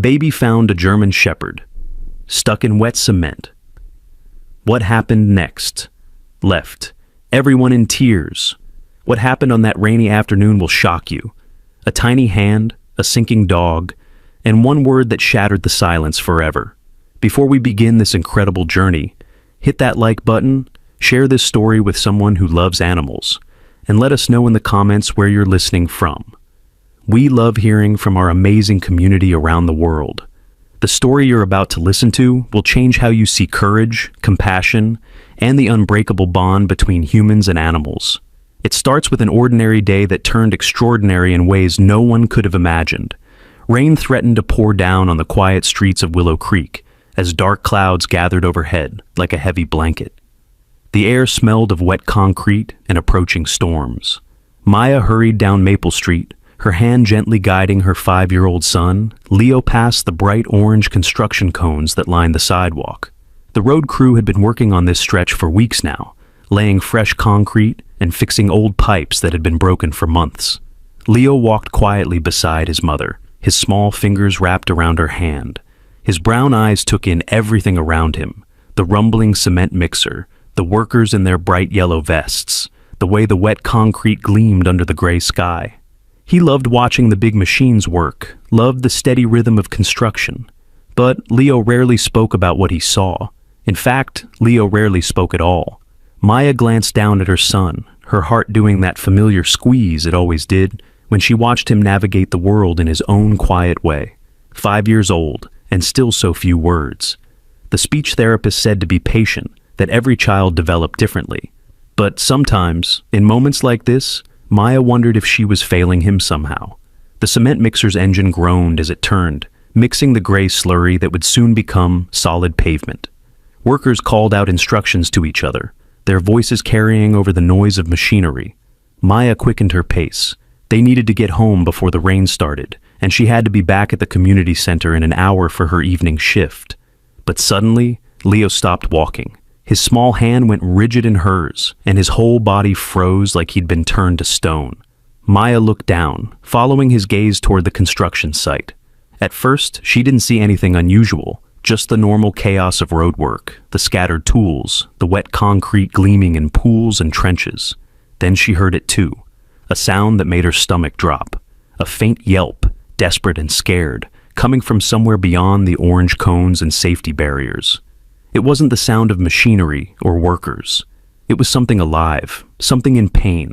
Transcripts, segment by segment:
Baby found a German Shepherd, stuck in wet cement. What happened next? Left everyone in tears. What happened on that rainy afternoon will shock you. A tiny hand, a sinking dog, and one word that shattered the silence forever. Before we begin this incredible journey, hit that like button, share this story with someone who loves animals, and let us know in the comments where you're listening from. We love hearing from our amazing community around the world. The story you're about to listen to will change how you see courage, compassion, and the unbreakable bond between humans and animals. It starts with an ordinary day that turned extraordinary in ways no one could have imagined. Rain threatened to pour down on the quiet streets of Willow Creek as dark clouds gathered overhead like a heavy blanket. The air smelled of wet concrete and approaching storms. Maya hurried down Maple Street, her hand gently guiding her 5-year-old son. Leo passed the bright orange construction cones that lined the sidewalk. The road crew had been working on this stretch for weeks now, laying fresh concrete and fixing old pipes that had been broken for months. Leo walked quietly beside his mother, his small fingers wrapped around her hand. His brown eyes took in everything around him: the rumbling cement mixer, the workers in their bright yellow vests, the way the wet concrete gleamed under the gray sky. He loved watching the big machines work, loved the steady rhythm of construction. But Leo rarely spoke about what he saw. In fact, Leo rarely spoke at all. Maya glanced down at her son, her heart doing that familiar squeeze it always did when she watched him navigate the world in his own quiet way. 5 years old, and still so few words. The speech therapist said to be patient, that every child developed differently. But sometimes, in moments like this, Maya wondered if she was failing him somehow. The cement mixer's engine groaned as it turned, mixing the gray slurry that would soon become solid pavement. Workers called out instructions to each other, their voices carrying over the noise of machinery. Maya quickened her pace. They needed to get home before the rain started, and she had to be back at the community center in an hour for her evening shift. But suddenly, Leo stopped walking. His small hand went rigid in hers, and his whole body froze like he'd been turned to stone. Maya looked down, following his gaze toward the construction site. At first, she didn't see anything unusual, just the normal chaos of roadwork, the scattered tools, the wet concrete gleaming in pools and trenches. Then she heard it too, a sound that made her stomach drop, a faint yelp, desperate and scared, coming from somewhere beyond the orange cones and safety barriers. It wasn't the sound of machinery or workers. It was something alive, something in pain.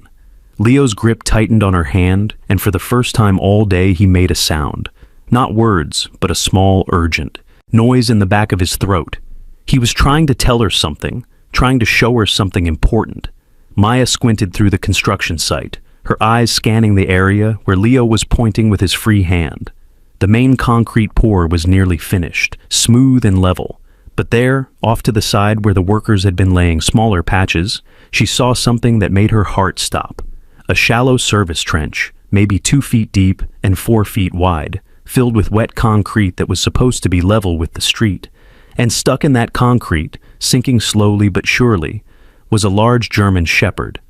Leo's grip tightened on her hand, and for the first time all day he made a sound. Not words, but a small, urgent noise in the back of his throat. He was trying to tell her something, trying to show her something important. Maya squinted through the construction site, her eyes scanning the area where Leo was pointing with his free hand. The main concrete pour was nearly finished, smooth and level. But there, off to the side where the workers had been laying smaller patches, she saw something that made her heart stop. A shallow service trench, maybe 2 feet deep and 4 feet wide, filled with wet concrete that was supposed to be level with the street. And stuck in that concrete, sinking slowly but surely, was a large German Shepherd.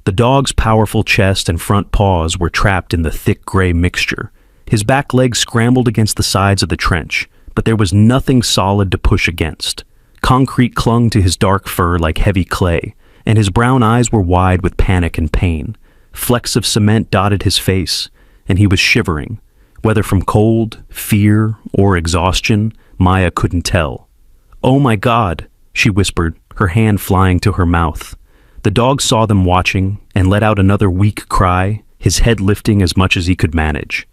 The dog's powerful chest and front paws were trapped in the thick gray mixture. His back legs scrambled against the sides of the trench, but there was nothing solid to push against. Concrete clung to his dark fur like heavy clay, and his brown eyes were wide with panic and pain. Flecks of cement dotted his face, and he was shivering. Whether from cold, fear, or exhaustion, Maya couldn't tell. "Oh my God," she whispered, her hand flying to her mouth. The dog saw them watching and let out another weak cry, his head lifting as much as he could manage.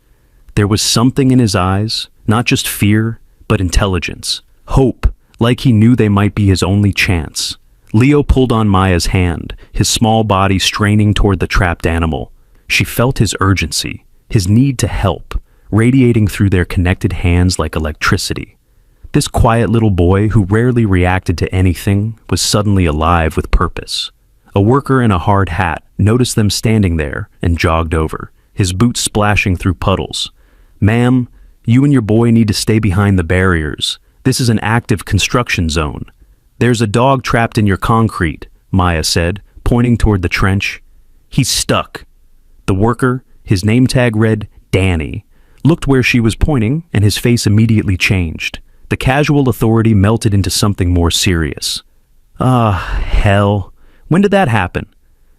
There was something in his eyes, not just fear, but intelligence, hope, like he knew they might be his only chance. Leo pulled on Maya's hand, his small body straining toward the trapped animal. She felt his urgency, his need to help, radiating through their connected hands like electricity. This quiet little boy who rarely reacted to anything was suddenly alive with purpose. A worker in a hard hat noticed them standing there and jogged over, his boots splashing through puddles. "Ma'am, you and your boy need to stay behind the barriers. This is an active construction zone." "There's a dog trapped in your concrete," Maya said, pointing toward the trench. "He's stuck." The worker, his name tag read Danny, looked where she was pointing, and his face immediately changed. The casual authority melted into something more serious. Ah, hell. When did that happen?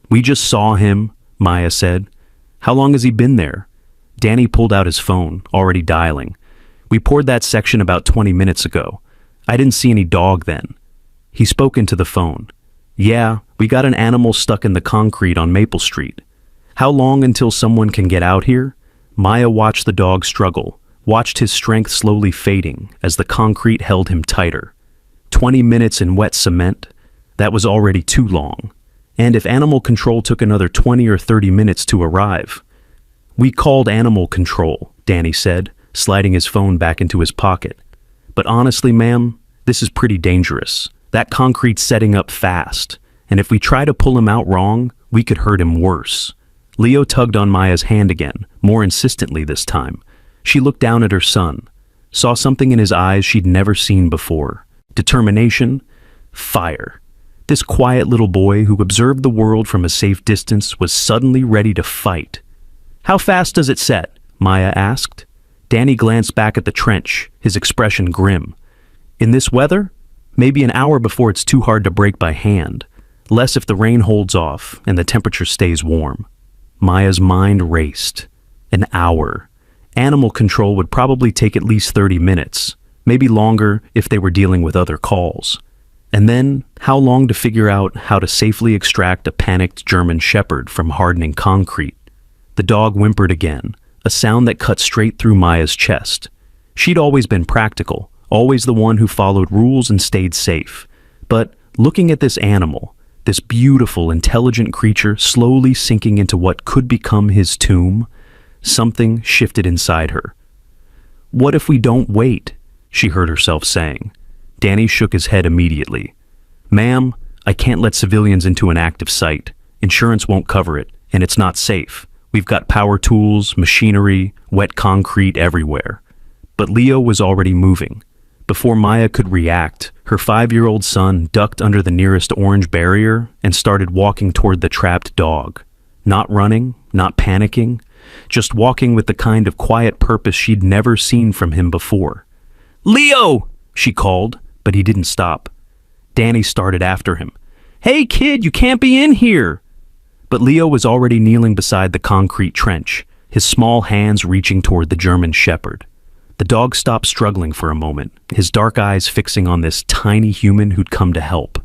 We just saw him, Maya said. How long has he been there? Danny pulled out his phone, already dialing. We poured that section about 20 minutes ago. I didn't see any dog then. He spoke into the phone. Yeah, we got an animal stuck in the concrete on Maple Street. How long until someone can get out here? Maya watched the dog struggle, watched his strength slowly fading as the concrete held him tighter. 20 minutes in wet cement? That was already too long. And if animal control took another 20 or 30 minutes to arrive? We called animal control, Danny said, sliding his phone back into his pocket. But honestly, ma'am, this is pretty dangerous. That concrete's setting up fast, and if we try to pull him out wrong, we could hurt him worse. Leo tugged on Maya's hand again, more insistently this time. She looked down at her son, saw something in his eyes she'd never seen before. Determination, fire. This quiet little boy who observed the world from a safe distance was suddenly ready to fight. How fast does it set? Maya asked. Danny glanced back at the trench, his expression grim. In this weather? Maybe an hour before it's too hard to break by hand. Less if the rain holds off and the temperature stays warm. Maya's mind raced. An hour. Animal control would probably take at least 30 minutes, maybe longer if they were dealing with other calls. And then, how long to figure out how to safely extract a panicked German shepherd from hardening concrete? The dog whimpered again, a sound that cut straight through Maya's chest. She'd always been practical, always the one who followed rules and stayed safe. But looking at this animal, this beautiful, intelligent creature slowly sinking into what could become his tomb, something shifted inside her. What if we don't wait? She heard herself saying. Danny shook his head immediately. Ma'am, I can't let civilians into an active site. Insurance won't cover it, and it's not safe. We've got power tools, machinery, wet concrete everywhere. But Leo was already moving. Before Maya could react, her 5-year-old son ducked under the nearest orange barrier and started walking toward the trapped dog. Not running, not panicking, just walking with the kind of quiet purpose she'd never seen from him before. Leo! She called, but he didn't stop. Danny started after him. Hey kid, you can't be in here! But Leo was already kneeling beside the concrete trench, his small hands reaching toward the German shepherd. The dog stopped struggling for a moment, his dark eyes fixing on this tiny human who'd come to help.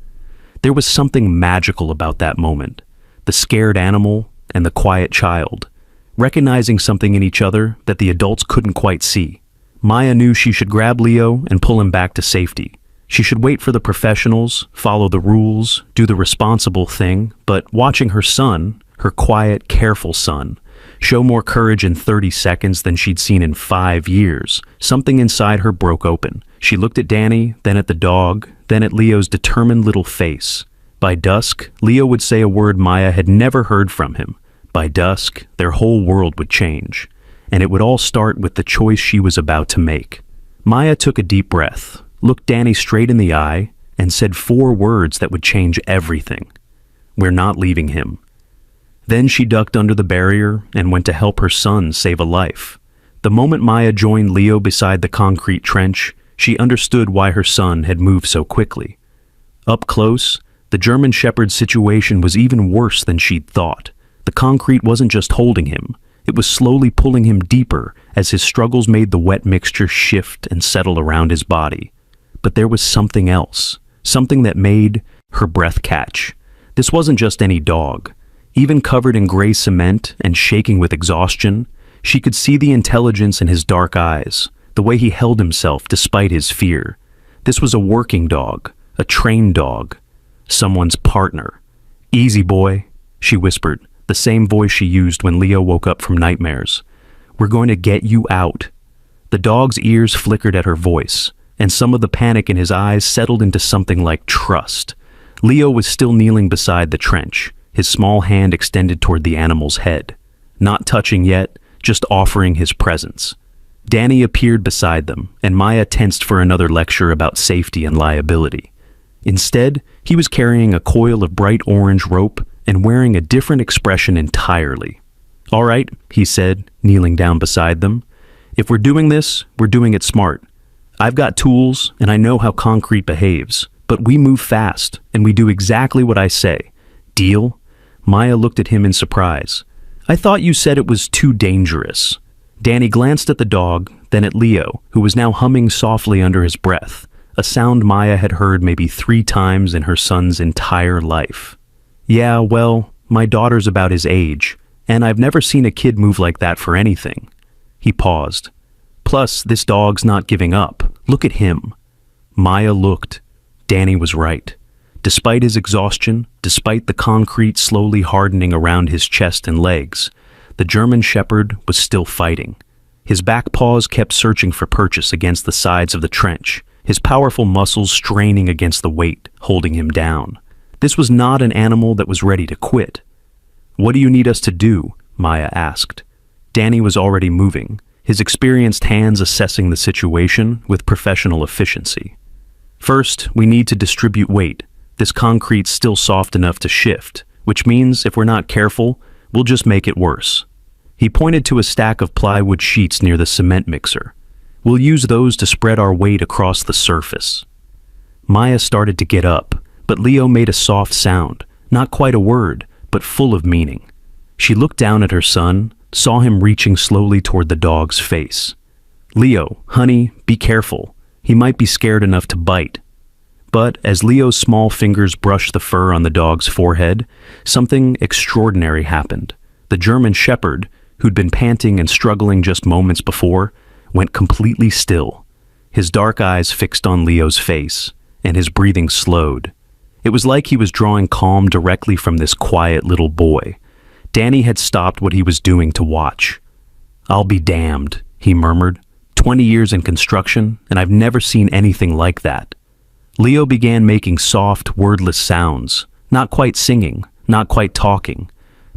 There was something magical about that moment, the scared animal and the quiet child, recognizing something in each other that the adults couldn't quite see. Maya knew she should grab Leo and pull him back to safety. She should wait for the professionals, follow the rules, do the responsible thing, but watching her son, her quiet, careful son, show more courage in 30 seconds than she'd seen in 5 years, something inside her broke open. She looked at Danny, then at the dog, then at Leo's determined little face. By dusk, Leo would say a word Maya had never heard from him. By dusk, their whole world would change. And it would all start with the choice she was about to make. Maya took a deep breath, looked Danny straight in the eye, and said 4 words that would change everything. We're not leaving him. Then she ducked under the barrier and went to help her son save a life. The moment Maya joined Leo beside the concrete trench, she understood why her son had moved so quickly. Up close, the German shepherd's situation was even worse than she'd thought. The concrete wasn't just holding him. It was slowly pulling him deeper as his struggles made the wet mixture shift and settle around his body. But there was something else, something that made her breath catch. This wasn't just any dog. Even covered in gray cement and shaking with exhaustion, she could see the intelligence in his dark eyes, the way he held himself despite his fear. This was a working dog, a trained dog, someone's partner. Easy, boy, she whispered, the same voice she used when Leo woke up from nightmares. We're going to get you out. The dog's ears flickered at her voice, and some of the panic in his eyes settled into something like trust. Leo was still kneeling beside the trench, his small hand extended toward the animal's head. Not touching yet, just offering his presence. Danny appeared beside them, and Maya tensed for another lecture about safety and liability. Instead, he was carrying a coil of bright orange rope and wearing a different expression entirely. All right, he said, kneeling down beside them. If we're doing this, we're doing it smart. I've got tools, and I know how concrete behaves, but we move fast, and we do exactly what I say. Deal?" Maya looked at him in surprise. "I thought you said it was too dangerous." Danny glanced at the dog, then at Leo, who was now humming softly under his breath, a sound Maya had heard maybe 3 times in her son's entire life. "Yeah, well, my daughter's about his age, and I've never seen a kid move like that for anything." He paused. "Plus, this dog's not giving up. Look at him." Maya looked. Danny was right. Despite his exhaustion, despite the concrete slowly hardening around his chest and legs, the German Shepherd was still fighting. His back paws kept searching for purchase against the sides of the trench, his powerful muscles straining against the weight, holding him down. This was not an animal that was ready to quit. "What do you need us to do?" Maya asked. Danny was already moving, his experienced hands assessing the situation with professional efficiency. "First, we need to distribute weight. This concrete's still soft enough to shift, which means if we're not careful, we'll just make it worse." He pointed to a stack of plywood sheets near the cement mixer. "We'll use those to spread our weight across the surface." Maya started to get up, but Leo made a soft sound, not quite a word, but full of meaning. She looked down at her son, saw him reaching slowly toward the dog's face. "Leo, honey, be careful. He might be scared enough to bite." But as Leo's small fingers brushed the fur on the dog's forehead, something extraordinary happened. The German Shepherd, who'd been panting and struggling just moments before, went completely still. His dark eyes fixed on Leo's face, and his breathing slowed. It was like he was drawing calm directly from this quiet little boy. Danny had stopped what he was doing to watch. "I'll be damned," he murmured. 20 years in construction, and I've never seen anything like that." Leo began making soft, wordless sounds, not quite singing, not quite talking,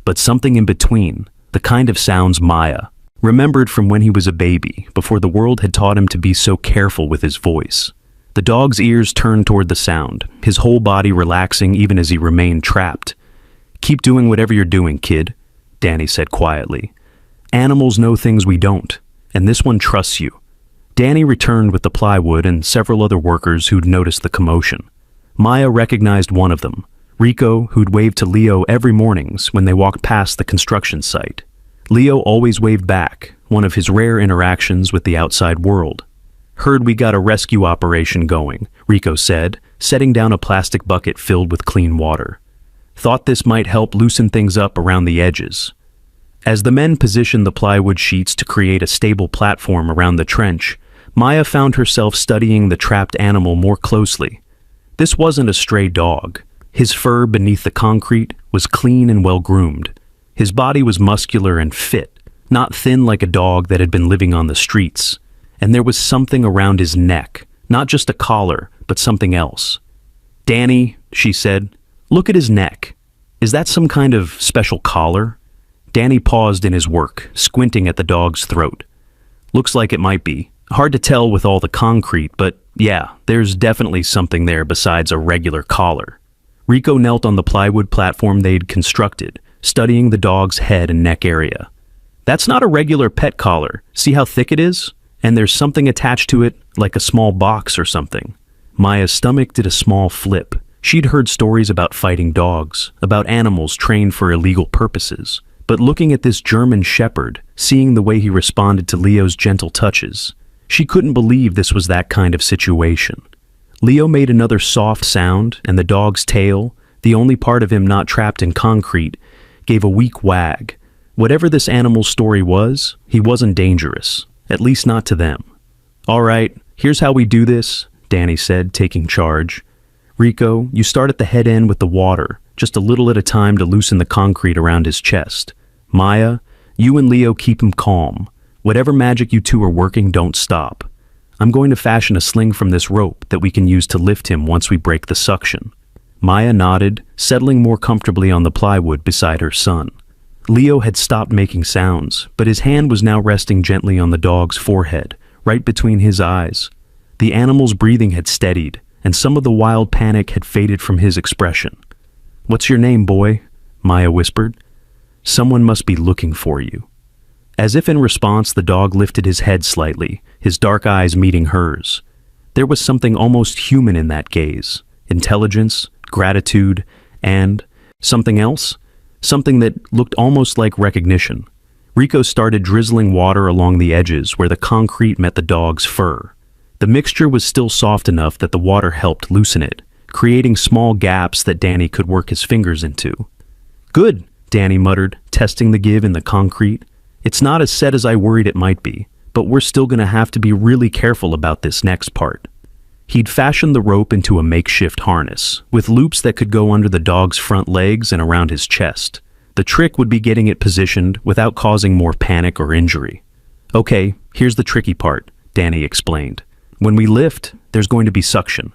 but something in between, the kind of sounds Maya remembered from when he was a baby, before the world had taught him to be so careful with his voice. The dog's ears turned toward the sound, his whole body relaxing even as he remained trapped. "Keep doing whatever you're doing, kid," Danny said quietly. "Animals know things we don't, and this one trusts you." Danny returned with the plywood and several other workers who'd noticed the commotion. Maya recognized one of them, Rico, who'd waved to Leo every mornings when they walked past the construction site. Leo always waved back, one of his rare interactions with the outside world. "Heard we got a rescue operation going," Rico said, setting down a plastic bucket filled with clean water. "Thought this might help loosen things up around the edges." As the men positioned the plywood sheets to create a stable platform around the trench, Maya found herself studying the trapped animal more closely. This wasn't a stray dog. His fur beneath the concrete was clean and well-groomed. His body was muscular and fit, not thin like a dog that had been living on the streets. And there was something around his neck, not just a collar, but something else. "Danny," she said, "look at his neck. Is that some kind of special collar?" Danny paused in his work, squinting at the dog's throat. "Looks like it might be. Hard to tell with all the concrete, but yeah, there's definitely something there besides a regular collar." Rico knelt on the plywood platform they'd constructed, studying the dog's head and neck area. "That's not a regular pet collar. See how thick it is? And there's something attached to it, like a small box or something." Maya's stomach did a small flip. She'd heard stories about fighting dogs, about animals trained for illegal purposes. But looking at this German Shepherd, seeing the way he responded to Leo's gentle touches, she couldn't believe this was that kind of situation. Leo made another soft sound, and the dog's tail, the only part of him not trapped in concrete, gave a weak wag. Whatever this animal's story was, he wasn't dangerous, at least not to them. "All right, here's how we do this," Danny said, taking charge. "Rico, you start at the head end with the water, just a little at a time to loosen the concrete around his chest. Maya, you and Leo keep him calm. Whatever magic you two are working, don't stop. I'm going to fashion a sling from this rope that we can use to lift him once we break the suction." Maya nodded, settling more comfortably on the plywood beside her son. Leo had stopped making sounds, but his hand was now resting gently on the dog's forehead, right between his eyes. The animal's breathing had steadied, and some of the wild panic had faded from his expression. "What's your name, boy?" Maya whispered. "Someone must be looking for you." As if in response, the dog lifted his head slightly, his dark eyes meeting hers. There was something almost human in that gaze. Intelligence, gratitude, and something else? Something that looked almost like recognition. Rico started drizzling water along the edges where the concrete met the dog's fur. The mixture was still soft enough that the water helped loosen it, creating small gaps that Danny could work his fingers into. "Good," Danny muttered, testing the give in the concrete. "It's not as set as I worried it might be, but we're still going to have to be really careful about this next part." He'd fashioned the rope into a makeshift harness, with loops that could go under the dog's front legs and around his chest. The trick would be getting it positioned without causing more panic or injury. "Okay, here's the tricky part," Danny explained. "When we lift, there's going to be suction.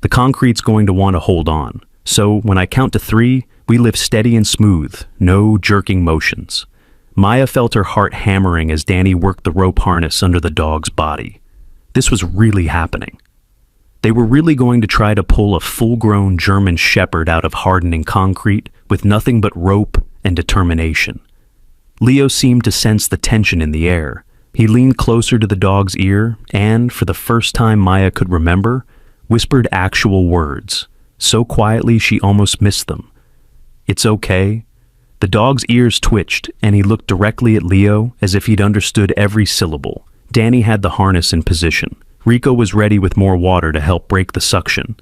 The concrete's going to want to hold on. So when I count to 3, we lift steady and smooth, no jerking motions." Maya felt her heart hammering as Danny worked the rope harness under the dog's body. This was really happening. They were really going to try to pull a full-grown German Shepherd out of hardening concrete with nothing but rope and determination. Leo seemed to sense the tension in the air. He leaned closer to the dog's ear and, for the first time Maya could remember, whispered actual words, so quietly she almost missed them. "It's okay." The dog's ears twitched, and he looked directly at Leo as if he'd understood every syllable. Danny had the harness in position. Rico was ready with more water to help break the suction.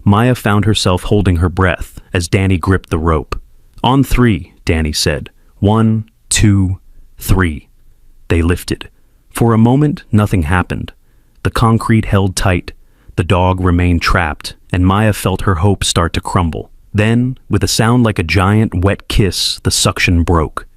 Maya found herself holding her breath as Danny gripped the rope. "On 3, Danny said. 1, 2, 3. They lifted. For a moment, nothing happened. The concrete held tight. The dog remained trapped, and Maya felt her hope start to crumble. Then, with a sound like a giant, wet kiss, the suction broke.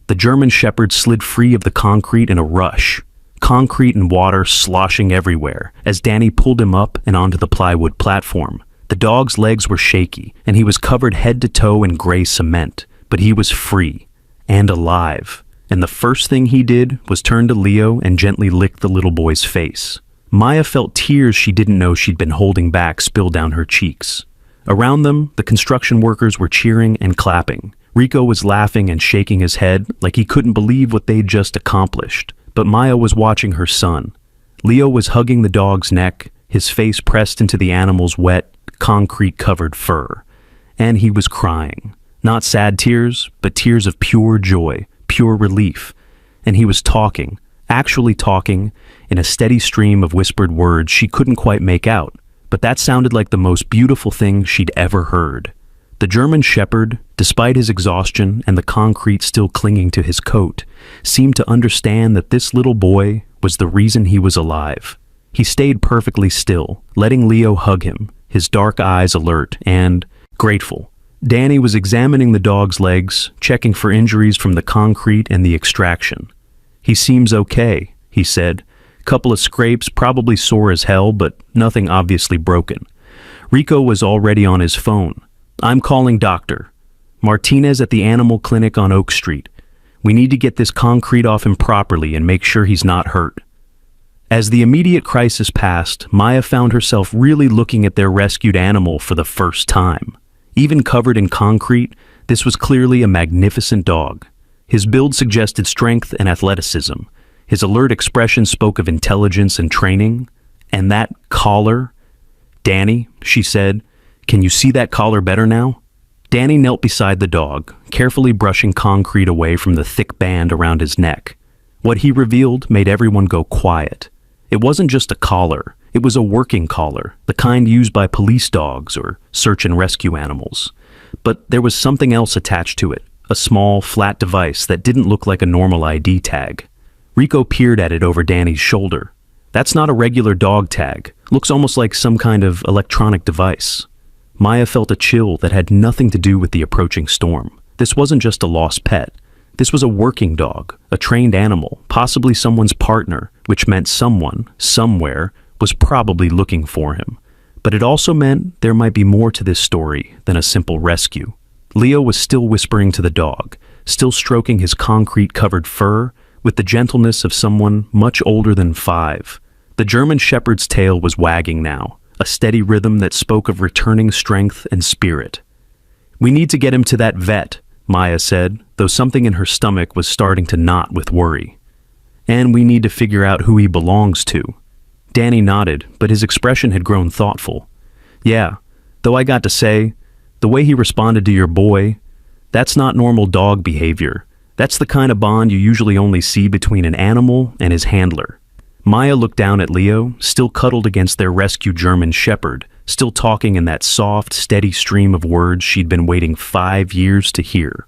The German Shepherd slid free of the concrete in a rush. Concrete and water sloshing everywhere as Danny pulled him up and onto the plywood platform. The dog's legs were shaky, and he was covered head to toe in gray cement, but he was free and alive. And the first thing he did was turn to Leo and gently lick the little boy's face. Maya felt tears she didn't know she'd been holding back spill down her cheeks. Around them, the construction workers were cheering and clapping. Rico was laughing and shaking his head like he couldn't believe what they'd just accomplished. But Maya was watching her son. Leo was hugging the dog's neck, his face pressed into the animal's wet, concrete-covered fur. And he was crying. Not sad tears, but tears of pure joy, pure relief. And he was talking, actually talking, in a steady stream of whispered words she couldn't quite make out. But that sounded like the most beautiful thing she'd ever heard. The German Shepherd, despite his exhaustion and the concrete still clinging to his coat, seemed to understand that this little boy was the reason he was alive. He stayed perfectly still, letting Leo hug him, his dark eyes alert and grateful. Danny was examining the dog's legs, checking for injuries from the concrete and the extraction. "He seems okay," he said. "Couple of scrapes, probably sore as hell, but nothing obviously broken." Rico was already on his phone. "I'm calling Dr. Martinez at the animal clinic on Oak Street. We need to get this concrete off him properly and make sure he's not hurt." As the immediate crisis passed, Maya found herself really looking at their rescued animal for the first time. Even covered in concrete, this was clearly a magnificent dog. His build suggested strength and athleticism. His alert expression spoke of intelligence and training. And that collar? "Danny," she said, "can you see that collar better now?" Danny knelt beside the dog, carefully brushing concrete away from the thick band around his neck. What he revealed made everyone go quiet. It wasn't just a collar, it was a working collar, the kind used by police dogs or search and rescue animals. But there was something else attached to it, a small, flat device that didn't look like a normal ID tag. Rico peered at it over Danny's shoulder. "That's not a regular dog tag. Looks almost like some kind of electronic device." Maya felt a chill that had nothing to do with the approaching storm. This wasn't just a lost pet. This was a working dog, a trained animal, possibly someone's partner, which meant someone, somewhere, was probably looking for him. But it also meant there might be more to this story than a simple rescue. Leo was still whispering to the dog, still stroking his concrete-covered fur with the gentleness of someone much older than 5. The German Shepherd's tail was wagging now, a steady rhythm that spoke of returning strength and spirit. "We need to get him to that vet," Maya said, though something in her stomach was starting to knot with worry. and we need to figure out who he belongs to." Danny nodded, but his expression had grown thoughtful. "Yeah, though I got to say, the way he responded to your boy, that's not normal dog behavior. That's the kind of bond you usually only see between an animal and his handler." Maya looked down at Leo, still cuddled against their rescued German shepherd, still talking in that soft, steady stream of words she'd been waiting 5 years to hear.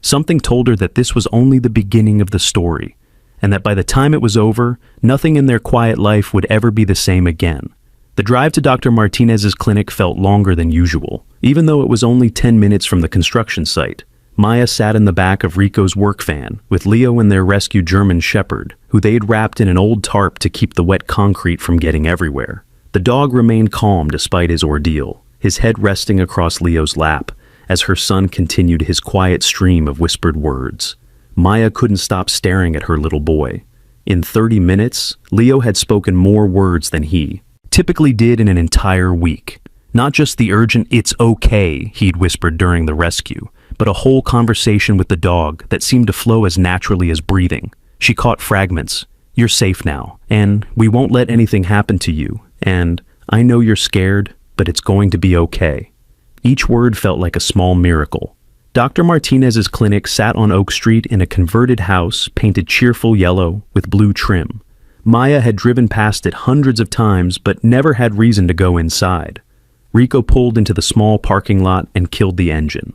Something told her that this was only the beginning of the story, and that by the time it was over, nothing in their quiet life would ever be the same again. The drive to Dr. Martinez's clinic felt longer than usual, even though it was only 10 minutes from the construction site. Maya sat in the back of Rico's work van with Leo and their rescued German shepherd, who they'd wrapped in an old tarp to keep the wet concrete from getting everywhere. The dog remained calm despite his ordeal, his head resting across Leo's lap as her son continued his quiet stream of whispered words. Maya couldn't stop staring at her little boy. In 30 minutes, Leo had spoken more words than he typically did in an entire week. Not just the urgent "it's okay" he'd whispered during the rescue, but a whole conversation with the dog that seemed to flow as naturally as breathing. She caught fragments. "You're safe now," and "we won't let anything happen to you," and "I know you're scared, but it's going to be okay." Each word felt like a small miracle. Dr. Martinez's clinic sat on Oak Street in a converted house painted cheerful yellow with blue trim. Maya had driven past it hundreds of times but never had reason to go inside. Rico pulled into the small parking lot and killed the engine.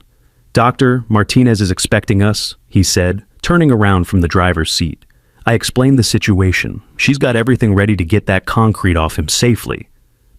"Dr. Martinez is expecting us," he said, turning around from the driver's seat. I explained the situation. She's got everything ready to get that concrete off him safely.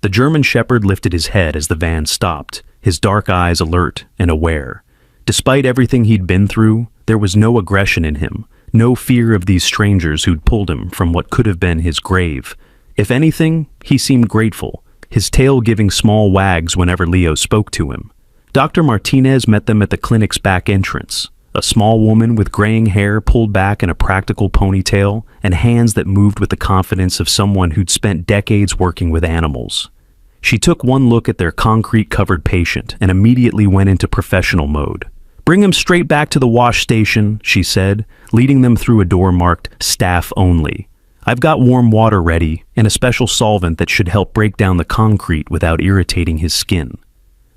The German shepherd lifted his head as the van stopped, his dark eyes alert and aware. Despite everything he'd been through, there was no aggression in him, no fear of these strangers who'd pulled him from what could have been his grave. If anything, he seemed grateful, his tail giving small wags whenever Leo spoke to him. Dr. Martinez met them at the clinic's back entrance, a small woman with graying hair pulled back in a practical ponytail and hands that moved with the confidence of someone who'd spent decades working with animals. She took one look at their concrete-covered patient and immediately went into professional mode. "Bring him straight back to the wash station," she said, leading them through a door marked "Staff Only." "I've got warm water ready and a special solvent that should help break down the concrete without irritating his skin."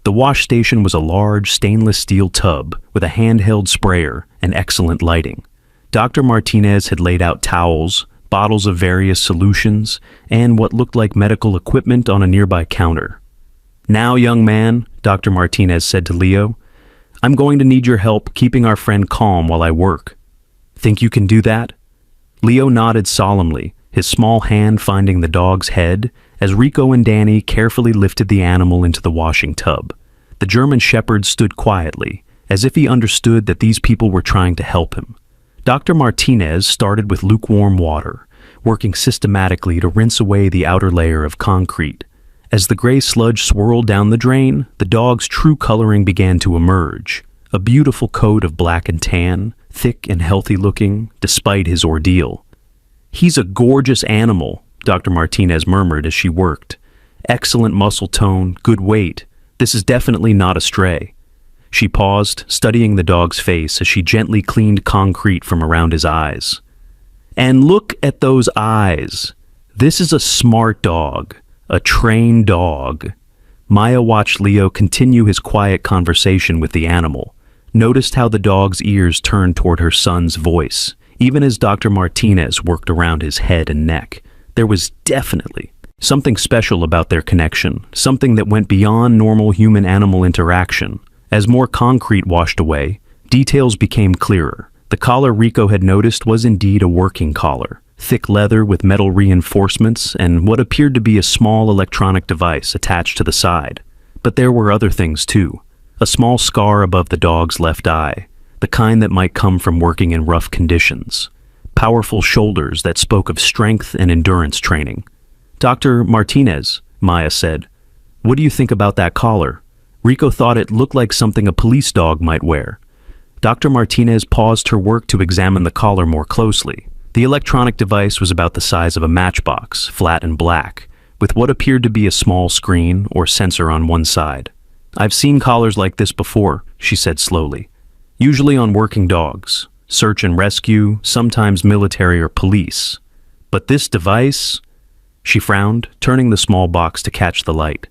The wash station was a large stainless steel tub with a handheld sprayer and excellent lighting. Dr. Martinez had laid out towels, bottles of various solutions, and what looked like medical equipment on a nearby counter. "Now, young man," Dr. Martinez said to Leo, "I'm going to need your help keeping our friend calm while I work. Think you can do that?" Leo nodded solemnly, his small hand finding the dog's head as Rico and Danny carefully lifted the animal into the washing tub. The German shepherd stood quietly, as if he understood that these people were trying to help him. Dr. Martinez started with lukewarm water, working systematically to rinse away the outer layer of concrete. As the gray sludge swirled down the drain, the dog's true coloring began to emerge, a beautiful coat of black and tan, thick and healthy looking, despite his ordeal. "He's a gorgeous animal," Dr. Martinez murmured as she worked. "Excellent muscle tone, good weight. This is definitely not a stray." She paused, studying the dog's face as she gently cleaned concrete from around his eyes. "And look at those eyes. This is a smart dog, a trained dog." Maya watched Leo continue his quiet conversation with the animal, noticed how the dog's ears turned toward her son's voice, even as Dr. Martinez worked around his head and neck. There was definitely something special about their connection, something that went beyond normal human-animal interaction. As more concrete washed away, details became clearer. The collar Rico had noticed was indeed a working collar, thick leather with metal reinforcements and what appeared to be a small electronic device attached to the side. But there were other things too. A small scar above the dog's left eye, the kind that might come from working in rough conditions. Powerful shoulders that spoke of strength and endurance training. "Dr. Martinez," Maya said, "what do you think about that collar?" Rico thought it looked like something a police dog might wear. Dr. Martinez paused her work to examine the collar more closely. The electronic device was about the size of a matchbox, flat and black, with what appeared to be a small screen or sensor on one side. "I've seen collars like this before," she said slowly. "Usually on working dogs. search and rescue, sometimes military or police. But this device, she frowned, turning the small box to catch the light.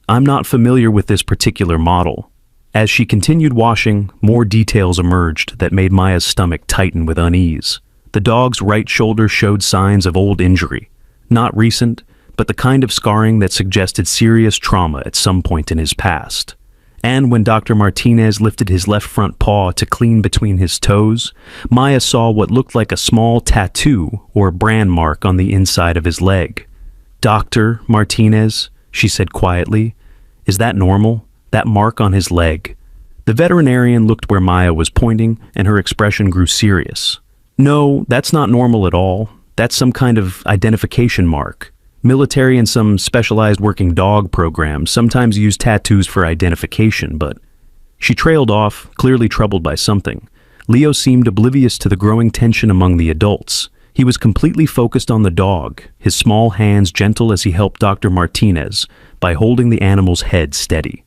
I'm not familiar with this particular model. As she continued washing, more details emerged that made Maya's stomach tighten with unease. The dog's right shoulder showed signs of old injury. Not recent, but the kind of scarring that suggested serious trauma at some point in his past. And when Dr. Martinez lifted his left front paw to clean between his toes, Maya saw what looked like a small tattoo or brand mark on the inside of his leg. "Dr. Martinez," she said quietly, "is that normal? That mark on his leg?" The veterinarian looked where Maya was pointing, and her expression grew serious. "No, that's not normal at all. That's some kind of identification mark. Military and some specialized working dog programs sometimes use tattoos for identification, but..." She trailed off, clearly troubled by something. Leo seemed oblivious to the growing tension among the adults. He was completely focused on the dog, his small hands gentle as he helped Dr. Martinez by holding the animal's head steady.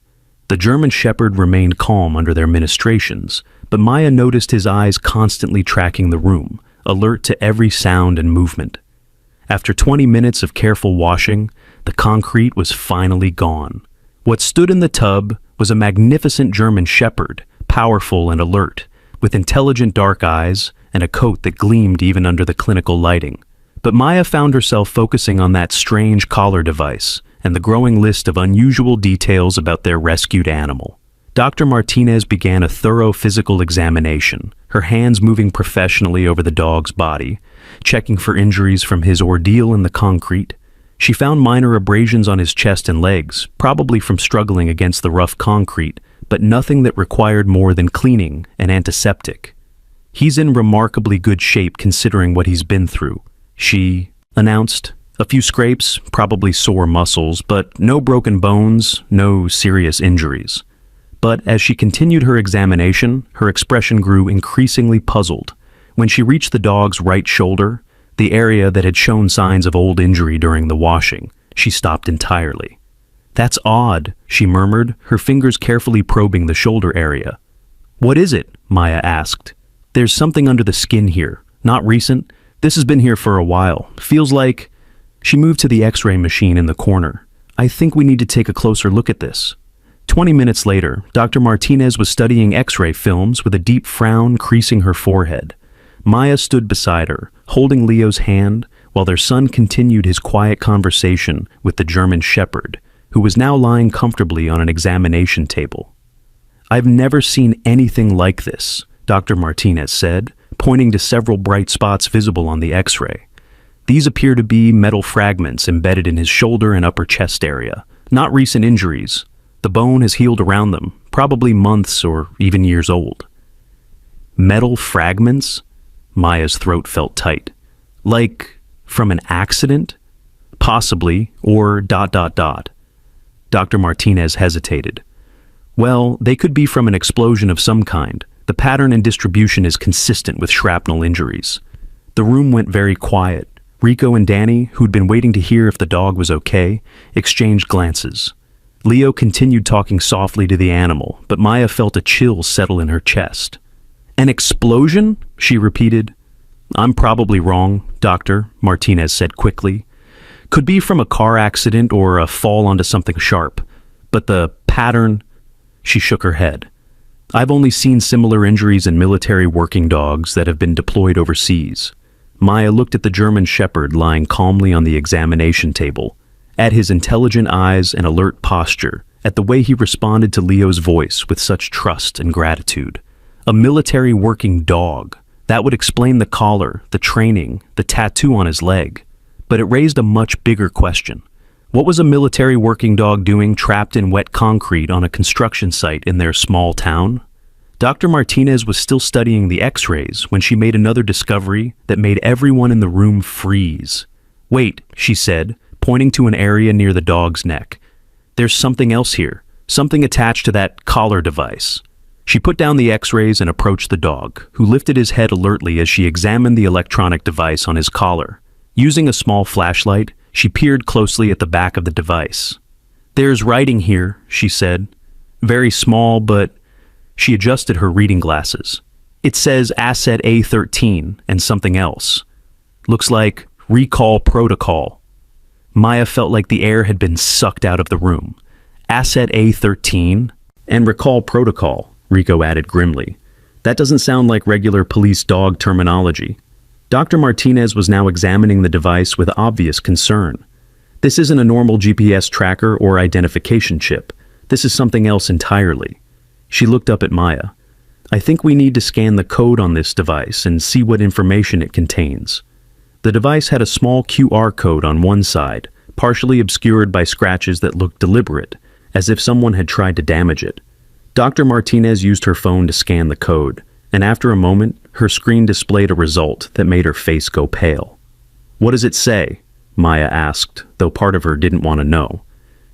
The German Shepherd remained calm under their ministrations, but Maya noticed his eyes constantly tracking the room, alert to every sound and movement. After 20 minutes of careful washing, the concrete was finally gone. What stood in the tub was a magnificent German Shepherd, powerful and alert, with intelligent dark eyes and a coat that gleamed even under the clinical lighting. But Maya found herself focusing on that strange collar device and the growing list of unusual details about their rescued animal. Dr. Martinez began a thorough physical examination, her hands moving professionally over the dog's body, checking for injuries from his ordeal in the concrete. She found minor abrasions on his chest and legs, probably from struggling against the rough concrete, but nothing that required more than cleaning and antiseptic. "He's in remarkably good shape considering what he's been through," she announced. "A few scrapes, probably sore muscles, but no broken bones, no serious injuries." But as she continued her examination, her expression grew increasingly puzzled. When she reached the dog's right shoulder, the area that had shown signs of old injury during the washing, she stopped entirely. "That's odd," she murmured, her fingers carefully probing the shoulder area. "What is it?" Maya asked. "There's something under the skin here. Not recent. This has been here for a while. Feels like..." She moved to the X-ray machine in the corner. "I think we need to take a closer look at this." 20 minutes later, Dr. Martinez was studying X-ray films with a deep frown creasing her forehead. Maya stood beside her, holding Leo's hand, while their son continued his quiet conversation with the German Shepherd, who was now lying comfortably on an examination table. "I've never seen anything like this," Dr. Martinez said, pointing to several bright spots visible on the X-ray. "These appear to be metal fragments embedded in his shoulder and upper chest area, not recent injuries. The bone has healed around them, probably months or even years old." "Metal fragments?" Maya's throat felt tight. "Like from an accident? Possibly, or ... Dr. Martinez hesitated. "Well, they could be from an explosion of some kind. The pattern and distribution is consistent with shrapnel injuries." The room went very quiet. Rico and Danny, who'd been waiting to hear if the dog was okay, exchanged glances. Leo continued talking softly to the animal, but Maya felt a chill settle in her chest. "An explosion?" she repeated. "I'm probably wrong, Doctor," Martinez said quickly. "Could be from a car accident or a fall onto something sharp. But the pattern..." She shook her head. "I've only seen similar injuries in military working dogs that have been deployed overseas." Maya looked at the German Shepherd lying calmly on the examination table, at his intelligent eyes and alert posture, at the way he responded to Leo's voice with such trust and gratitude. A military working dog. That would explain the collar, the training, the tattoo on his leg. But it raised a much bigger question. What was a military working dog doing trapped in wet concrete on a construction site in their small town? Dr. Martinez was still studying the X-rays when she made another discovery that made everyone in the room freeze. "Wait," she said, pointing to an area near the dog's neck. "There's something else here, something attached to that collar device." She put down the X-rays and approached the dog, who lifted his head alertly as she examined the electronic device on his collar. Using a small flashlight, she peered closely at the back of the device. "There's writing here," she said. "Very small, but..." She adjusted her reading glasses. It says Asset A13 and something else. Looks like recall protocol. Maya felt like the air had been sucked out of the room. Asset A13 and recall protocol, Rico added grimly. That doesn't sound like regular police dog terminology. Dr. Martinez was now examining the device with obvious concern. This isn't a normal GPS tracker or identification chip. This is something else entirely. She looked up at Maya. I think we need to scan the code on this device and see what information it contains. The device had a small QR code on one side, partially obscured by scratches that looked deliberate, as if someone had tried to damage it. Dr. Martinez used her phone to scan the code, and after a moment, her screen displayed a result that made her face go pale. What does it say? Maya asked, though part of her didn't want to know.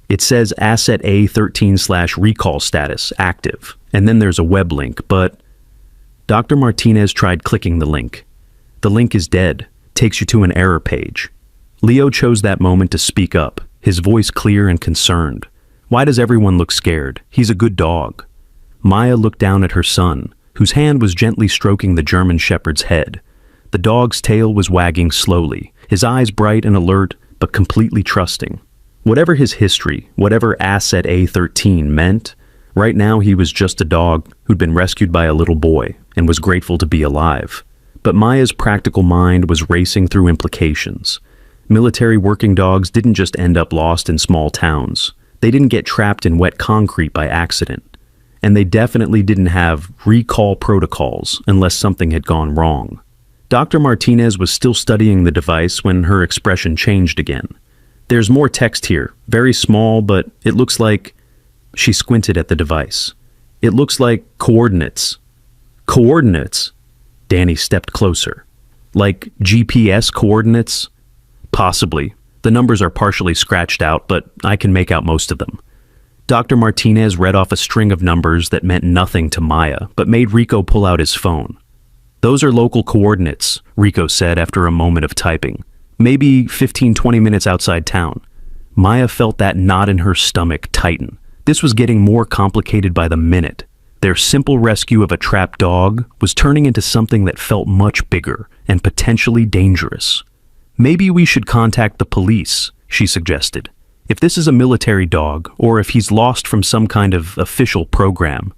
It says Asset A13/recall status active, and then there's a web link, but... Dr. Martinez tried clicking the link. The link is dead, takes you to an error page. Leo chose that moment to speak up, his voice clear and concerned. Why does everyone look scared? He's a good dog. Maya looked down at her son, whose hand was gently stroking the German Shepherd's head. The dog's tail was wagging slowly, his eyes bright and alert, but completely trusting. Whatever his history, whatever Asset A13 meant, right now he was just a dog who'd been rescued by a little boy and was grateful to be alive. But Maya's practical mind was racing through implications. Military working dogs didn't just end up lost in small towns. They didn't get trapped in wet concrete by accident. And they definitely didn't have recall protocols unless something had gone wrong. Dr. Martinez was still studying the device when her expression changed again. There's more text here, very small, but it looks like... She squinted at the device. It looks like coordinates. Coordinates? Danny stepped closer. Like GPS coordinates? Possibly. The numbers are partially scratched out, but I can make out most of them. Dr. Martinez read off a string of numbers that meant nothing to Maya, but made Rico pull out his phone. Those are local coordinates, Rico said after a moment of typing. Maybe 15-20 minutes outside town. Maya felt that knot in her stomach tighten. This was getting more complicated by the minute. Their simple rescue of a trapped dog was turning into something that felt much bigger and potentially dangerous. Maybe we should contact the police, she suggested. If this is a military dog, or if he's lost from some kind of official program.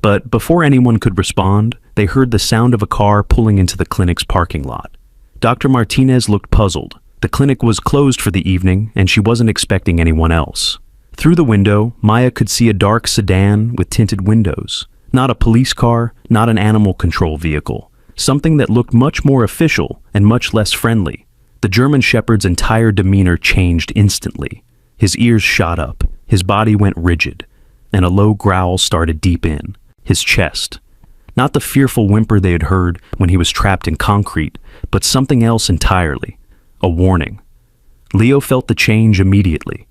But before anyone could respond, they heard the sound of a car pulling into the clinic's parking lot. Dr. Martinez looked puzzled. The clinic was closed for the evening, and she wasn't expecting anyone else. Through the window, Maya could see a dark sedan with tinted windows. Not a police car, not an animal control vehicle. Something that looked much more official and much less friendly. The German Shepherd's entire demeanor changed instantly. His ears shot up, his body went rigid, and a low growl started deep in his chest. Not the fearful whimper they had heard when he was trapped in concrete, but something else entirely. A warning. Leo felt the change immediately.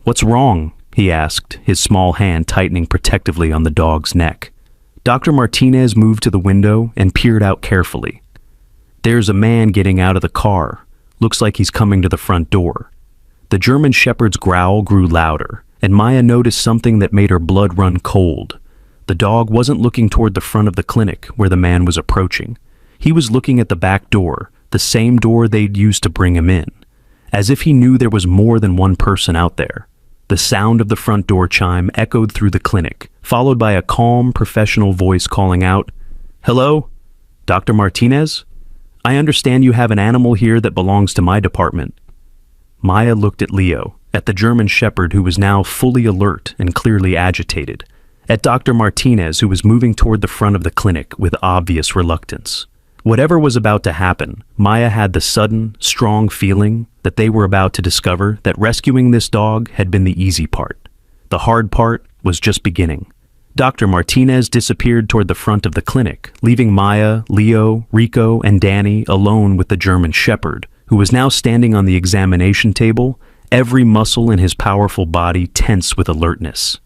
"What's wrong?" he asked, his small hand tightening protectively on the dog's neck. Dr. Martinez moved to the window and peered out carefully. "There's a man getting out of the car. Looks like he's coming to the front door." The German Shepherd's growl grew louder, and Maya noticed something that made her blood run cold. The dog wasn't looking toward the front of the clinic where the man was approaching. He was looking at the back door, the same door they'd used to bring him in, as if he knew there was more than one person out there. The sound of the front door chime echoed through the clinic, followed by a calm, professional voice calling out, "Hello? Dr. Martinez? I understand you have an animal here that belongs to my department." Maya looked at Leo, at the German Shepherd who was now fully alert and clearly agitated, at Dr. Martinez who was moving toward the front of the clinic with obvious reluctance. Whatever was about to happen, Maya had the sudden, strong feeling that they were about to discover that rescuing this dog had been the easy part. The hard part was just beginning. Dr. Martinez disappeared toward the front of the clinic, leaving Maya, Leo, Rico, and Danny alone with the German Shepherd, who was now standing on the examination table, every muscle in his powerful body tense with alertness.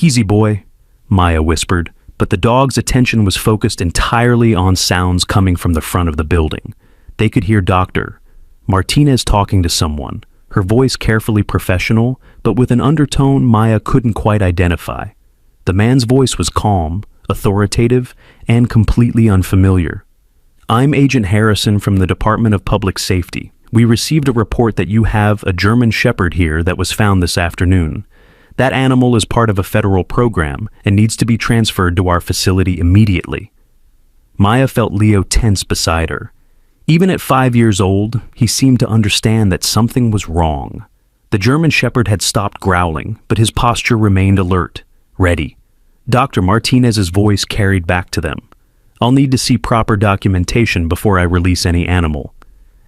"Easy, boy," Maya whispered, but the dog's attention was focused entirely on sounds coming from the front of the building. They could hear Dr. Martinez talking to someone, her voice carefully professional, but with an undertone Maya couldn't quite identify. The man's voice was calm, authoritative, and completely unfamiliar. "I'm Agent Harrison from the Department of Public Safety. We received a report that you have a German Shepherd here that was found this afternoon. That animal is part of a federal program and needs to be transferred to our facility immediately." Maya felt Leo tense beside her. Even at 5 years old, he seemed to understand that something was wrong. The German Shepherd had stopped growling, but his posture remained alert, ready. Dr. Martinez's voice carried back to them. "I'll need to see proper documentation before I release any animal.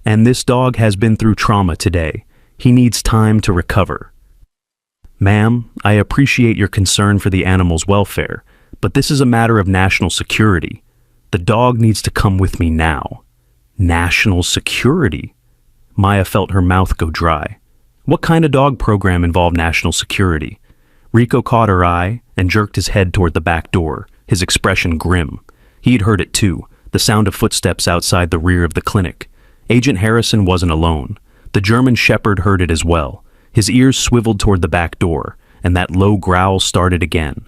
And this dog has been through trauma today. He needs time to recover." "Ma'am, I appreciate your concern for the animal's welfare, but this is a matter of national security. The dog needs to come with me now." National security? Maya felt her mouth go dry. What kind of dog program involved national security? Rico caught her eye and jerked his head toward the back door, his expression grim. He'd heard it too, the sound of footsteps outside the rear of the clinic. Agent Harrison wasn't alone. The German Shepherd heard it as well. His ears swiveled toward the back door, and that low growl started again.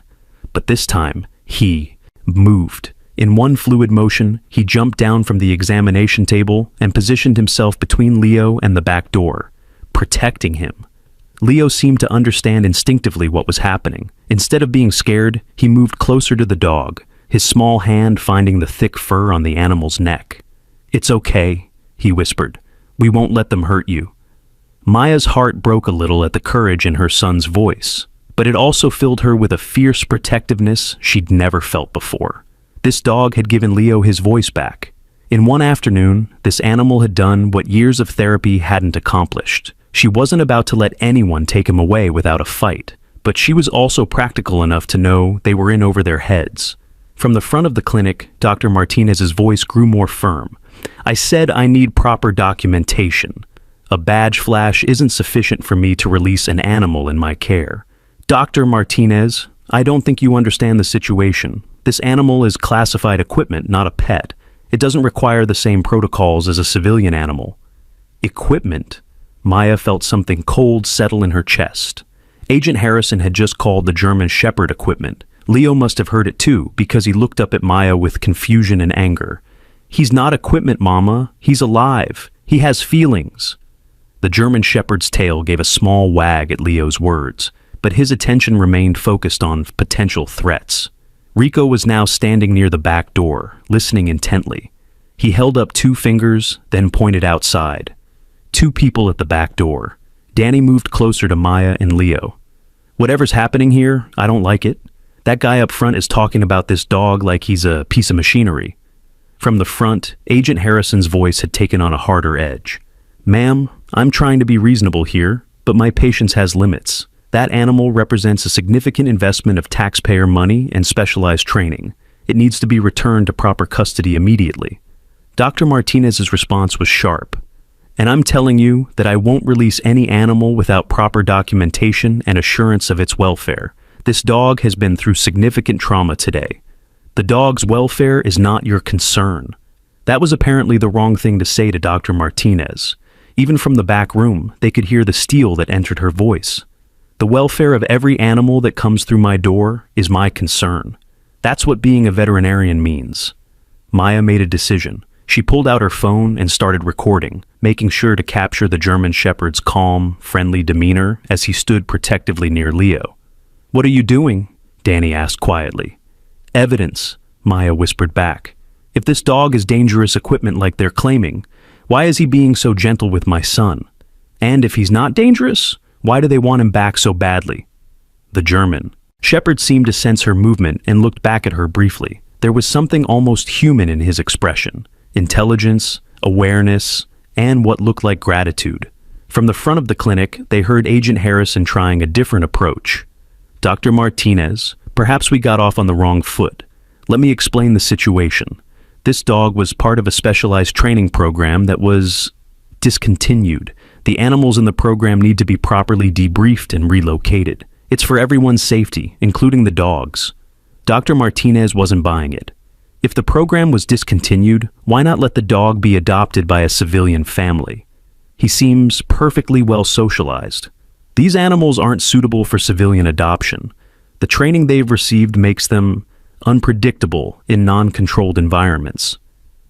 But this time, he moved. In one fluid motion, he jumped down from the examination table and positioned himself between Leo and the back door, protecting him. Leo seemed to understand instinctively what was happening. Instead of being scared, he moved closer to the dog, his small hand finding the thick fur on the animal's neck. "It's okay," he whispered. "We won't let them hurt you." Maya's heart broke a little at the courage in her son's voice, but it also filled her with a fierce protectiveness she'd never felt before. This dog had given Leo his voice back. In one afternoon, this animal had done what years of therapy hadn't accomplished. She wasn't about to let anyone take him away without a fight, but she was also practical enough to know they were in over their heads. From the front of the clinic, Dr. Martinez's voice grew more firm. "I said I need proper documentation. A badge flash isn't sufficient for me to release an animal in my care. Dr. Martinez, I don't think you understand the situation. This animal is classified equipment, not a pet. It doesn't require the same protocols as a civilian animal." Equipment? Maya felt something cold settle in her chest. Agent Harrison had just called the German Shepherd equipment. Leo must have heard it too, because he looked up at Maya with confusion and anger. "He's not equipment, Mama. He's alive. He has feelings." The German Shepherd's tail gave a small wag at Leo's words, but his attention remained focused on potential threats. Rico was now standing near the back door, listening intently. He held up 2 fingers, then pointed outside. 2 people at the back door. Danny moved closer to Maya and Leo. "Whatever's happening here, I don't like it. That guy up front is talking about this dog like he's a piece of machinery." From the front, Agent Harrison's voice had taken on a harder edge. "Ma'am, I'm trying to be reasonable here, but my patience has limits. That animal represents a significant investment of taxpayer money and specialized training. It needs to be returned to proper custody immediately." Dr. Martinez's response was sharp. "And I'm telling you that I won't release any animal without proper documentation and assurance of its welfare. This dog has been through significant trauma today. The dog's welfare is not your concern." That was apparently the wrong thing to say to Dr. Martinez. Even from the back room, they could hear the steel that entered her voice. "The welfare of every animal that comes through my door is my concern. That's what being a veterinarian means." Maya made a decision. She pulled out her phone and started recording, making sure to capture the German Shepherd's calm, friendly demeanor as he stood protectively near Leo. "What are you doing?" Danny asked quietly. "Evidence," Maya whispered back. "If this dog is dangerous equipment like they're claiming, why is he being so gentle with my son? And if he's not dangerous, why do they want him back so badly?" The German Shepherd seemed to sense her movement and looked back at her briefly. There was something almost human in his expression. Intelligence, awareness, and what looked like gratitude. From the front of the clinic, they heard Agent Harrison trying a different approach. "Dr. Martinez, perhaps we got off on the wrong foot. Let me explain the situation. This dog was part of a specialized training program that was discontinued. The animals in the program need to be properly debriefed and relocated. It's for everyone's safety, including the dog's." Dr. Martinez wasn't buying it. If the program was discontinued, why not let the dog be adopted by a civilian family? He seems perfectly well socialized. These animals aren't suitable for civilian adoption. The training they've received makes them unpredictable in non-controlled environments.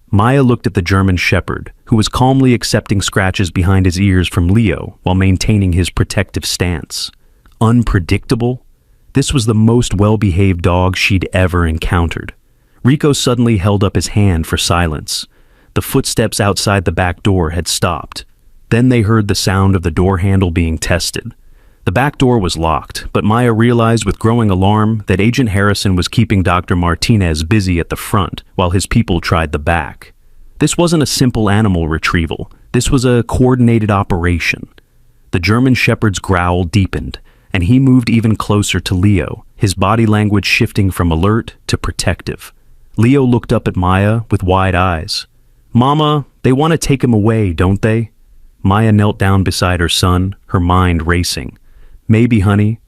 Maya looked at the German Shepherd, who was calmly accepting scratches behind his ears from Leo while maintaining his protective stance. Unpredictable? This was the most well-behaved dog she'd ever encountered. Rico suddenly held up his hand for silence. The footsteps outside the back door had stopped. Then they heard the sound of the door handle being tested. The back door was locked, but Maya realized with growing alarm that Agent Harrison was keeping Dr. Martinez busy at the front while his people tried the back. This wasn't a simple animal retrieval. This was a coordinated operation. The German Shepherd's growl deepened, and he moved even closer to Leo, his body language shifting from alert to protective. Leo looked up at Maya with wide eyes. "Mama, they want to take him away, don't they?" Maya knelt down beside her son, her mind racing. "Maybe, honey.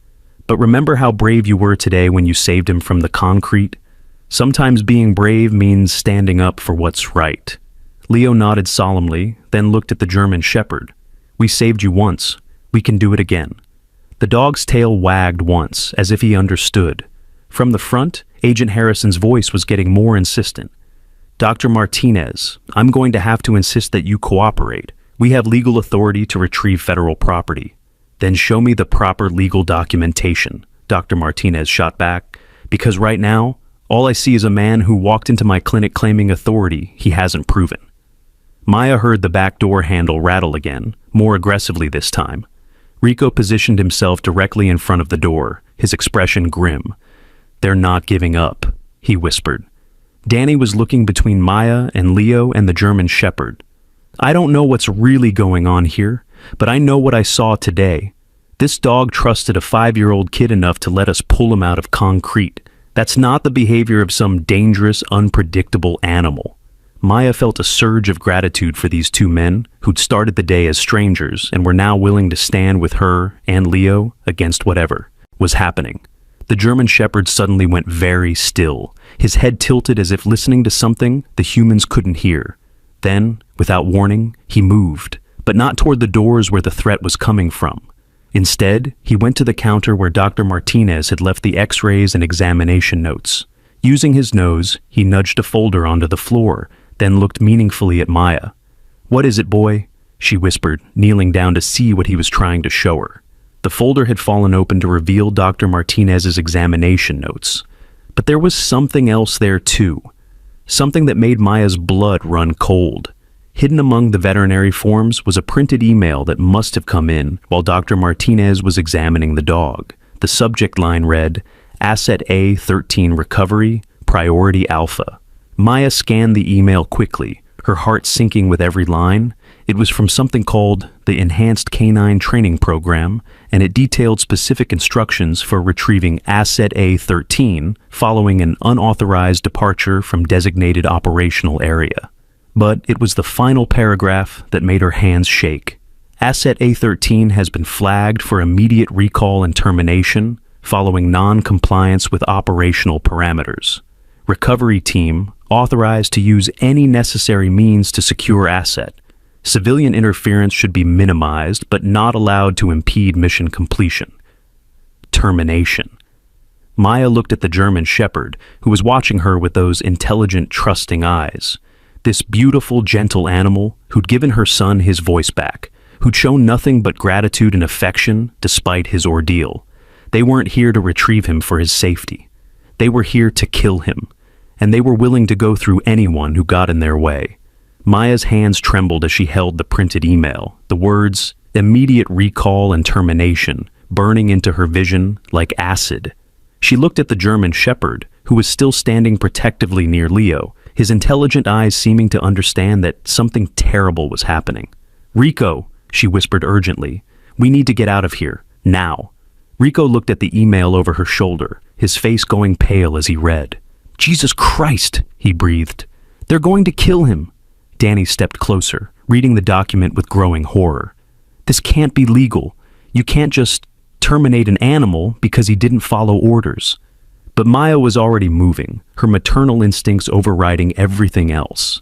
But remember how brave you were today when you saved him from the concrete? Sometimes being brave means standing up for what's right." Leo nodded solemnly, then looked at the German Shepherd. "We saved you once. We can do it again." The dog's tail wagged once, as if he understood. From the front, Agent Harrison's voice was getting more insistent. "Dr. Martinez, I'm going to have to insist that you cooperate. We have legal authority to retrieve federal property." "Then show me the proper legal documentation," Dr. Martinez shot back, "because right now, all I see is a man who walked into my clinic claiming authority he hasn't proven." Maya heard the back door handle rattle again, more aggressively this time. Rico positioned himself directly in front of the door, his expression grim. "They're not giving up," he whispered. Danny was looking between Maya and Leo and the German Shepherd. "I don't know what's really going on here, but I know what I saw today. This dog trusted a 5-year-old kid enough to let us pull him out of concrete. That's not the behavior of some dangerous, unpredictable animal." Maya felt a surge of gratitude for these two men who'd started the day as strangers and were now willing to stand with her and Leo against whatever was happening. The German Shepherd suddenly went very still, his head tilted as if listening to something the humans couldn't hear. Then, without warning, he moved, but not toward the doors where the threat was coming from. Instead, he went to the counter where Dr. Martinez had left the x-rays and examination notes. Using his nose, he nudged a folder onto the floor, then looked meaningfully at Maya. "What is it, boy?" she whispered, kneeling down to see what he was trying to show her. The folder had fallen open to reveal Dr. Martinez's examination notes. But there was something else there too. Something that made Maya's blood run cold. Hidden among the veterinary forms was a printed email that must have come in while Dr. Martinez was examining the dog. The subject line read, "Asset A13 Recovery, Priority Alpha." Maya scanned the email quickly, her heart sinking with every line. It was from something called the Enhanced Canine Training Program, and it detailed specific instructions for retrieving Asset A13 following an unauthorized departure from designated operational area. But it was the final paragraph that made her hands shake. Asset A13 has been flagged for immediate recall and termination following non-compliance with operational parameters. Recovery team authorized to use any necessary means to secure asset. Civilian interference should be minimized, but not allowed to impede mission completion. Termination. Maya looked at the German Shepherd, who was watching her with those intelligent, trusting eyes. This beautiful, gentle animal who'd given her son his voice back, who'd shown nothing but gratitude and affection despite his ordeal. They weren't here to retrieve him for his safety. They were here to kill him, and they were willing to go through anyone who got in their way. Maya's hands trembled as she held the printed email, the words, "immediate recall and termination," burning into her vision like acid. She looked at the German Shepherd, who was still standing protectively near Leo, his intelligent eyes seeming to understand that something terrible was happening. "Rico," she whispered urgently, "we need to get out of here, now." Rico looked at the email over her shoulder, his face going pale as he read. "Jesus Christ," he breathed. "They're going to kill him." Danny stepped closer, reading the document with growing horror. "This can't be legal. You can't just terminate an animal because he didn't follow orders." But Maya was already moving, her maternal instincts overriding everything else.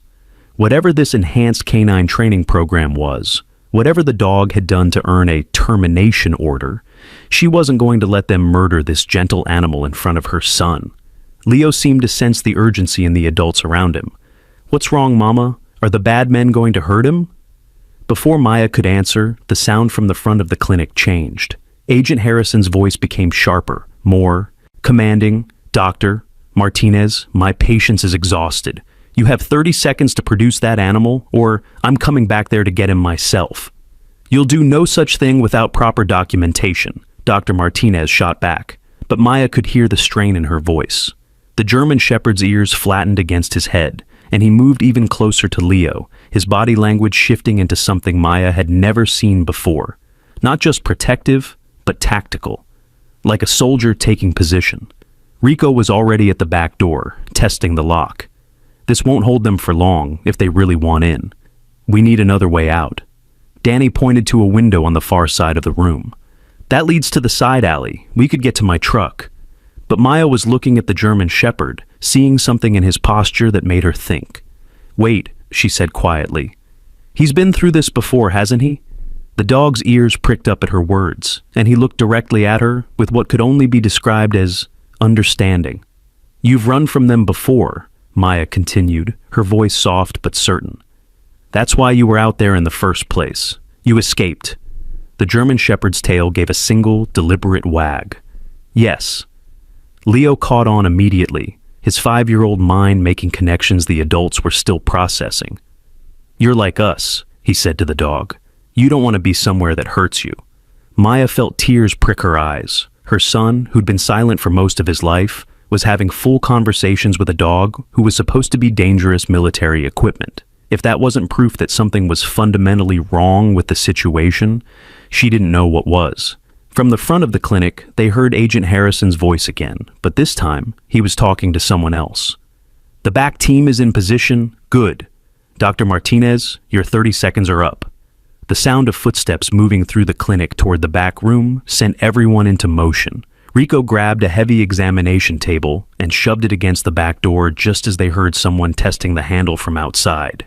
Whatever this enhanced canine training program was, whatever the dog had done to earn a termination order, she wasn't going to let them murder this gentle animal in front of her son. Leo seemed to sense the urgency in the adults around him. "What's wrong, Mama? Are the bad men going to hurt him?" Before Maya could answer, the sound from the front of the clinic changed. Agent Harrison's voice became sharper, more commanding. "Doctor Martinez, my patience is exhausted. You have 30 seconds to produce that animal, or I'm coming back there to get him myself." "You'll do no such thing without proper documentation," Dr. Martinez shot back, but Maya could hear the strain in her voice. The German Shepherd's ears flattened against his head, and he moved even closer to Leo, his body language shifting into something Maya had never seen before. Not just protective, but tactical, like a soldier taking position. Rico was already at the back door, testing the lock. "This won't hold them for long if they really want in. We need another way out." Danny pointed to a window on the far side of the room. "That leads to the side alley. We could get to my truck." But Maya was looking at the German Shepherd, seeing something in his posture that made her think. "Wait," she said quietly. "He's been through this before, hasn't he?" The dog's ears pricked up at her words, and he looked directly at her with what could only be described as understanding. "You've run from them before," Maya continued, her voice soft but certain. "That's why you were out there in the first place. You escaped." The German Shepherd's tail gave a single, deliberate wag. "Yes." Leo caught on immediately, his 5-year-old mind making connections the adults were still processing. "You're like us," he said to the dog. "You don't want to be somewhere that hurts you." Maya felt tears prick her eyes. Her son, who'd been silent for most of his life, was having full conversations with a dog who was supposed to be dangerous military equipment. If that wasn't proof that something was fundamentally wrong with the situation, she didn't know what was. From the front of the clinic, they heard Agent Harrison's voice again, but this time, he was talking to someone else. "The back team is in position. Good. Dr. Martinez, your 30 seconds are up." The sound of footsteps moving through the clinic toward the back room sent everyone into motion. Rico grabbed a heavy examination table and shoved it against the back door just as they heard someone testing the handle from outside.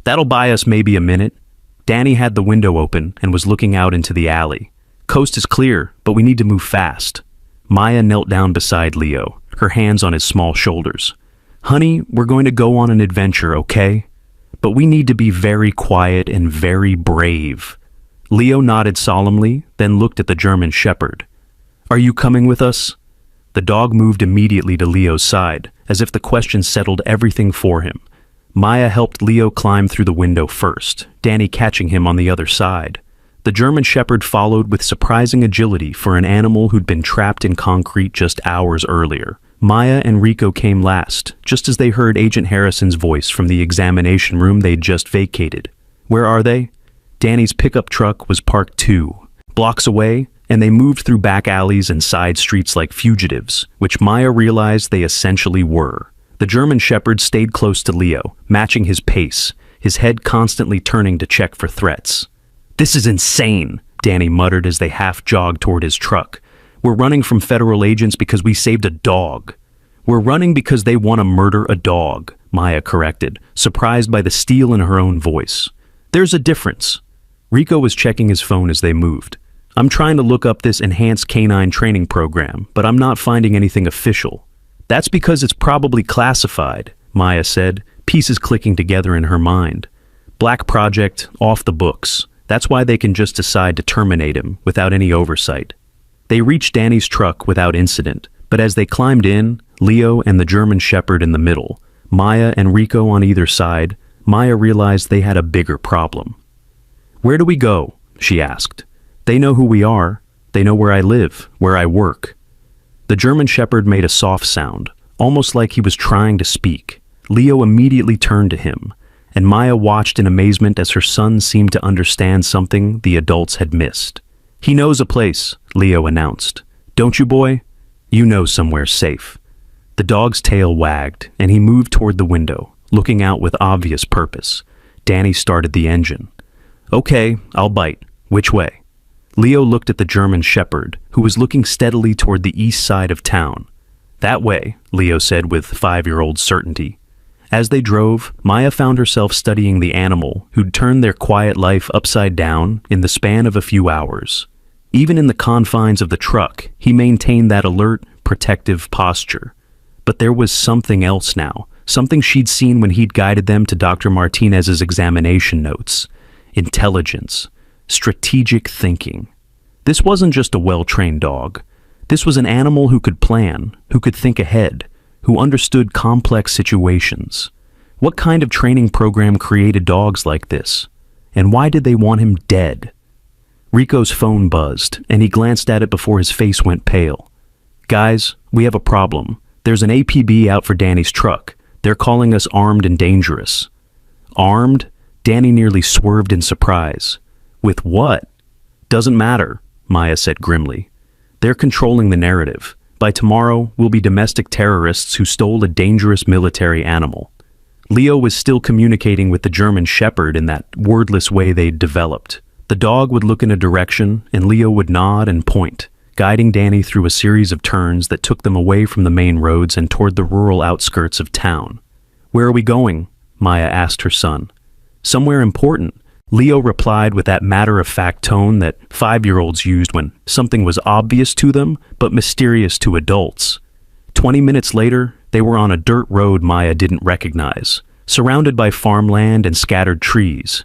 "That'll buy us maybe a minute." Danny had the window open and was looking out into the alley. "Coast is clear, but we need to move fast." Maya knelt down beside Leo, her hands on his small shoulders. "Honey, we're going to go on an adventure, okay? But we need to be very quiet and very brave." Leo nodded solemnly, then looked at the German Shepherd. "Are you coming with us?" The dog moved immediately to Leo's side, as if the question settled everything for him. Maya helped Leo climb through the window first, Danny catching him on the other side. The German Shepherd followed with surprising agility for an animal who'd been trapped in concrete just hours earlier. Maya and Rico came last, just as they heard Agent Harrison's voice from the examination room they'd just vacated. "Where are they?" Danny's pickup truck was parked 2 blocks away, and they moved through back alleys and side streets like fugitives, which Maya realized they essentially were. The German Shepherd stayed close to Leo, matching his pace, his head constantly turning to check for threats. "This is insane," Danny muttered as they half-jogged toward his truck. "We're running from federal agents because we saved a dog." "We're running because they want to murder a dog," Maya corrected, surprised by the steel in her own voice. "There's a difference." Rico was checking his phone as they moved. "I'm trying to look up this enhanced canine training program, but I'm not finding anything official." "That's because it's probably classified," Maya said, pieces clicking together in her mind. "Black project, off the books. That's why they can just decide to terminate him without any oversight." They reached Danny's truck without incident, but as they climbed in, Leo and the German Shepherd in the middle, Maya and Rico on either side, Maya realized they had a bigger problem. "Where do we go?" she asked. "They know who we are. They know where I live, where I work." The German Shepherd made a soft sound, almost like he was trying to speak. Leo immediately turned to him, and Maya watched in amazement as her son seemed to understand something the adults had missed. "He knows a place," Leo announced. "Don't you, boy? You know somewhere safe." The dog's tail wagged, and he moved toward the window, looking out with obvious purpose. Danny started the engine. "Okay, I'll bite. Which way?" Leo looked at the German Shepherd, who was looking steadily toward the east side of town. "That way," Leo said with 5-year-old certainty. As they drove, Maya found herself studying the animal who'd turned their quiet life upside down in the span of a few hours. Even in the confines of the truck, he maintained that alert, protective posture. But there was something else now, something she'd seen when he'd guided them to Dr. Martinez's examination notes. Intelligence, strategic thinking. This wasn't just a well-trained dog. This was an animal who could plan, who could think ahead, who understood complex situations. What kind of training program created dogs like this? And why did they want him dead? Rico's phone buzzed, and he glanced at it before his face went pale. "Guys, we have a problem. There's an APB out for Danny's truck. They're calling us armed and dangerous." Armed? Danny nearly swerved in surprise. "With what?" "Doesn't matter," Maya said grimly. "They're controlling the narrative. By tomorrow, we'll be domestic terrorists who stole a dangerous military animal." Leo was still communicating with the German Shepherd in that wordless way they'd developed. The dog would look in a direction, and Leo would nod and point, guiding Danny through a series of turns that took them away from the main roads and toward the rural outskirts of town. "Where are we going?" Maya asked her son. "Somewhere important," Leo replied with that matter-of-fact tone that 5-year-olds used when something was obvious to them but mysterious to adults. 20 minutes later, they were on a dirt road Maya didn't recognize, surrounded by farmland and scattered trees.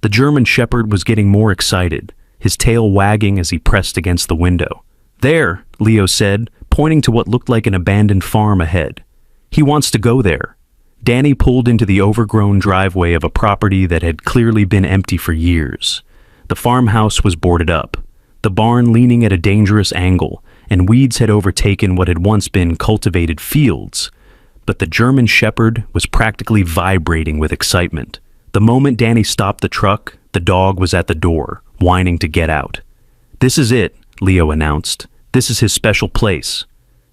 The German Shepherd was getting more excited, his tail wagging as he pressed against the window. "There," Leo said, pointing to what looked like an abandoned farm ahead. "He wants to go there." Danny pulled into the overgrown driveway of a property that had clearly been empty for years. The farmhouse was boarded up, the barn leaning at a dangerous angle, and weeds had overtaken what had once been cultivated fields. But the German Shepherd was practically vibrating with excitement. The moment Danny stopped the truck, the dog was at the door, whining to get out. "This is it," Leo announced. "This is his special place."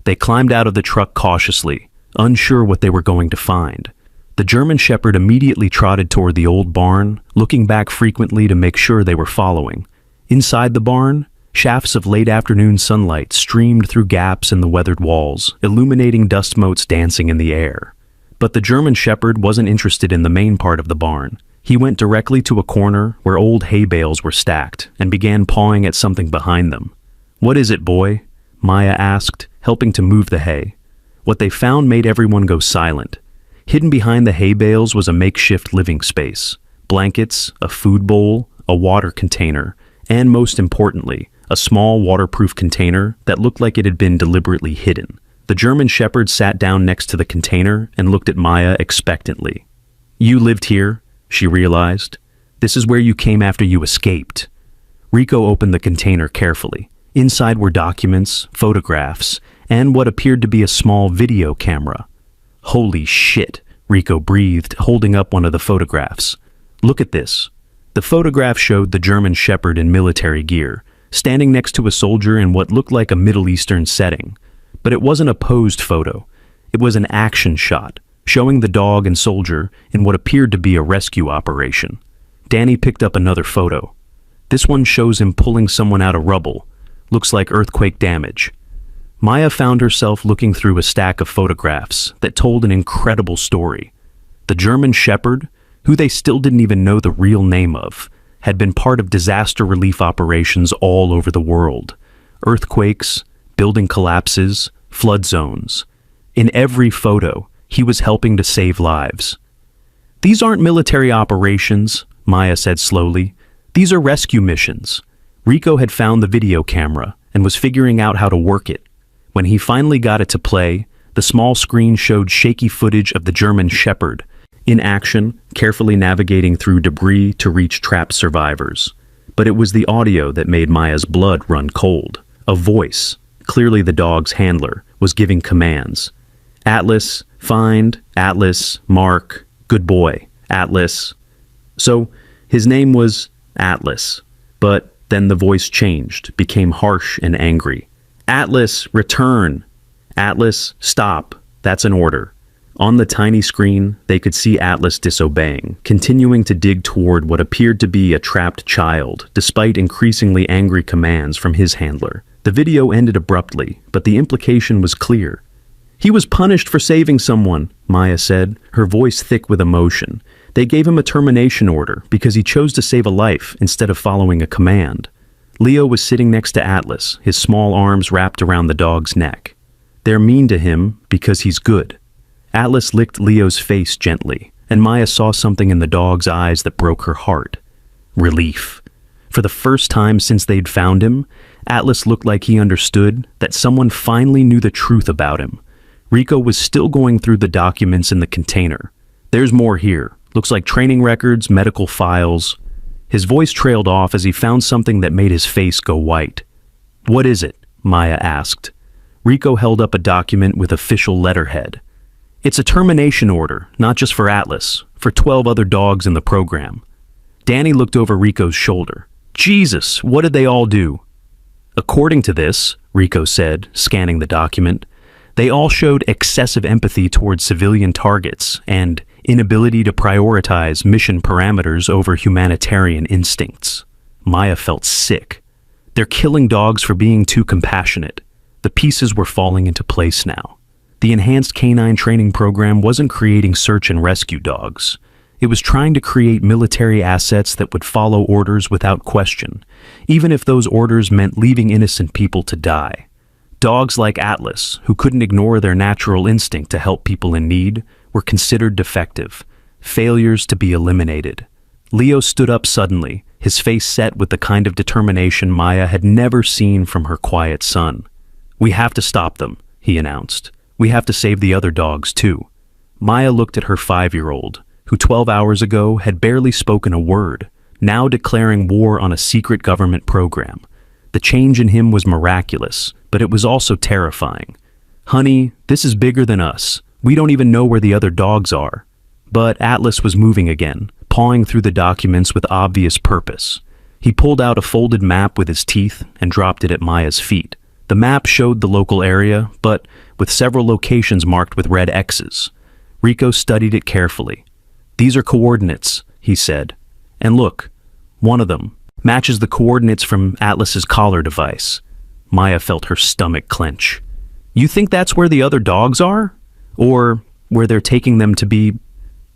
They climbed out of the truck cautiously, unsure what they were going to find. The German Shepherd immediately trotted toward the old barn, looking back frequently to make sure they were following. Inside the barn, shafts of late-afternoon sunlight streamed through gaps in the weathered walls, illuminating dust motes dancing in the air. But the German Shepherd wasn't interested in the main part of the barn. He went directly to a corner where old hay bales were stacked and began pawing at something behind them. "What is it, boy?" Maya asked, helping to move the hay. What they found made everyone go silent. Hidden behind the hay bales was a makeshift living space. Blankets, a food bowl, a water container, and most importantly, a small waterproof container that looked like it had been deliberately hidden. The German Shepherd sat down next to the container and looked at Maya expectantly. "You lived here," she realized. "This is where you came after you escaped." Rico opened the container carefully. Inside were documents, photographs, and what appeared to be a small video camera. "Holy shit," Rico breathed, holding up one of the photographs. "Look at this." The photograph showed the German Shepherd in military gear, standing next to a soldier in what looked like a Middle Eastern setting. But it wasn't a posed photo. It was an action shot, showing the dog and soldier in what appeared to be a rescue operation. Danny picked up another photo. This one shows him pulling someone out of rubble. Looks like earthquake damage. Maya found herself looking through a stack of photographs that told an incredible story. The German Shepherd, who they still didn't even know the real name of, had been part of disaster relief operations all over the world. Earthquakes, building collapses, flood zones. In every photo, he was helping to save lives. "These aren't military operations," Maya said slowly. "These are rescue missions." Rico had found the video camera and was figuring out how to work it. When he finally got it to play, the small screen showed shaky footage of the German Shepherd, in action, carefully navigating through debris to reach trapped survivors. But it was the audio that made Maya's blood run cold. A voice, clearly the dog's handler, was giving commands. "Atlas, find, Atlas, mark, good boy, Atlas." So, his name was Atlas, but then the voice changed, became harsh and angry. "Atlas, return! Atlas, stop! That's an order." On the tiny screen, they could see Atlas disobeying, continuing to dig toward what appeared to be a trapped child, despite increasingly angry commands from his handler. The video ended abruptly, but the implication was clear. "He was punished for saving someone," Maya said, her voice thick with emotion. "They gave him a termination order because he chose to save a life instead of following a command." Leo was sitting next to Atlas, his small arms wrapped around the dog's neck. They're mean to him because he's good. Atlas licked Leo's face gently, and Maya saw something in the dog's eyes that broke her heart. Relief. For the first time since they'd found him, Atlas looked like he understood that someone finally knew the truth about him. Rico was still going through the documents in the container. There's more here. Looks like training records, medical files. His voice trailed off as he found something that made his face go white. What is it? Maya asked. Rico held up a document with official letterhead. It's a termination order, not just for Atlas, for 12 other dogs in the program. Danny looked over Rico's shoulder. Jesus, what did they all do? According to this, Rico said, scanning the document, they all showed excessive empathy towards civilian targets and inability to prioritize mission parameters over humanitarian instincts. Maya felt sick. They're killing dogs for being too compassionate. The pieces were falling into place now. The enhanced canine training program wasn't creating search and rescue dogs. It was trying to create military assets that would follow orders without question, even if those orders meant leaving innocent people to die. Dogs like Atlas, who couldn't ignore their natural instinct to help people in need, were considered defective, failures to be eliminated. Leo stood up suddenly, his face set with the kind of determination Maya had never seen from her quiet son. We have to stop them, he announced. We have to save the other dogs, too. Maya looked at her 5-year-old, who 12 hours ago had barely spoken a word, now declaring war on a secret government program. The change in him was miraculous, but it was also terrifying. Honey, this is bigger than us. We don't even know where the other dogs are. But Atlas was moving again, pawing through the documents with obvious purpose. He pulled out a folded map with his teeth and dropped it at Maya's feet. The map showed the local area, but with several locations marked with red X's. Rico studied it carefully. These are coordinates, he said. And look, one of them matches the coordinates from Atlas's collar device. Maya felt her stomach clench. You think that's where the other dogs are? Or where they're taking them to be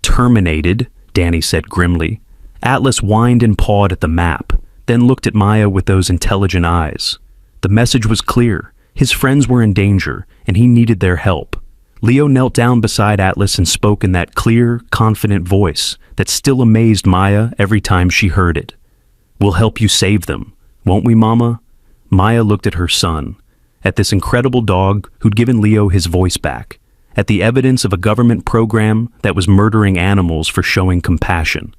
terminated, Danny said grimly. Atlas whined and pawed at the map, then looked at Maya with those intelligent eyes. The message was clear. His friends were in danger, and he needed their help. Leo knelt down beside Atlas and spoke in that clear, confident voice that still amazed Maya every time she heard it. We'll help you save them, won't we, Mama? Maya looked at her son, at this incredible dog who'd given Leo his voice back, at the evidence of a government program that was murdering animals for showing compassion.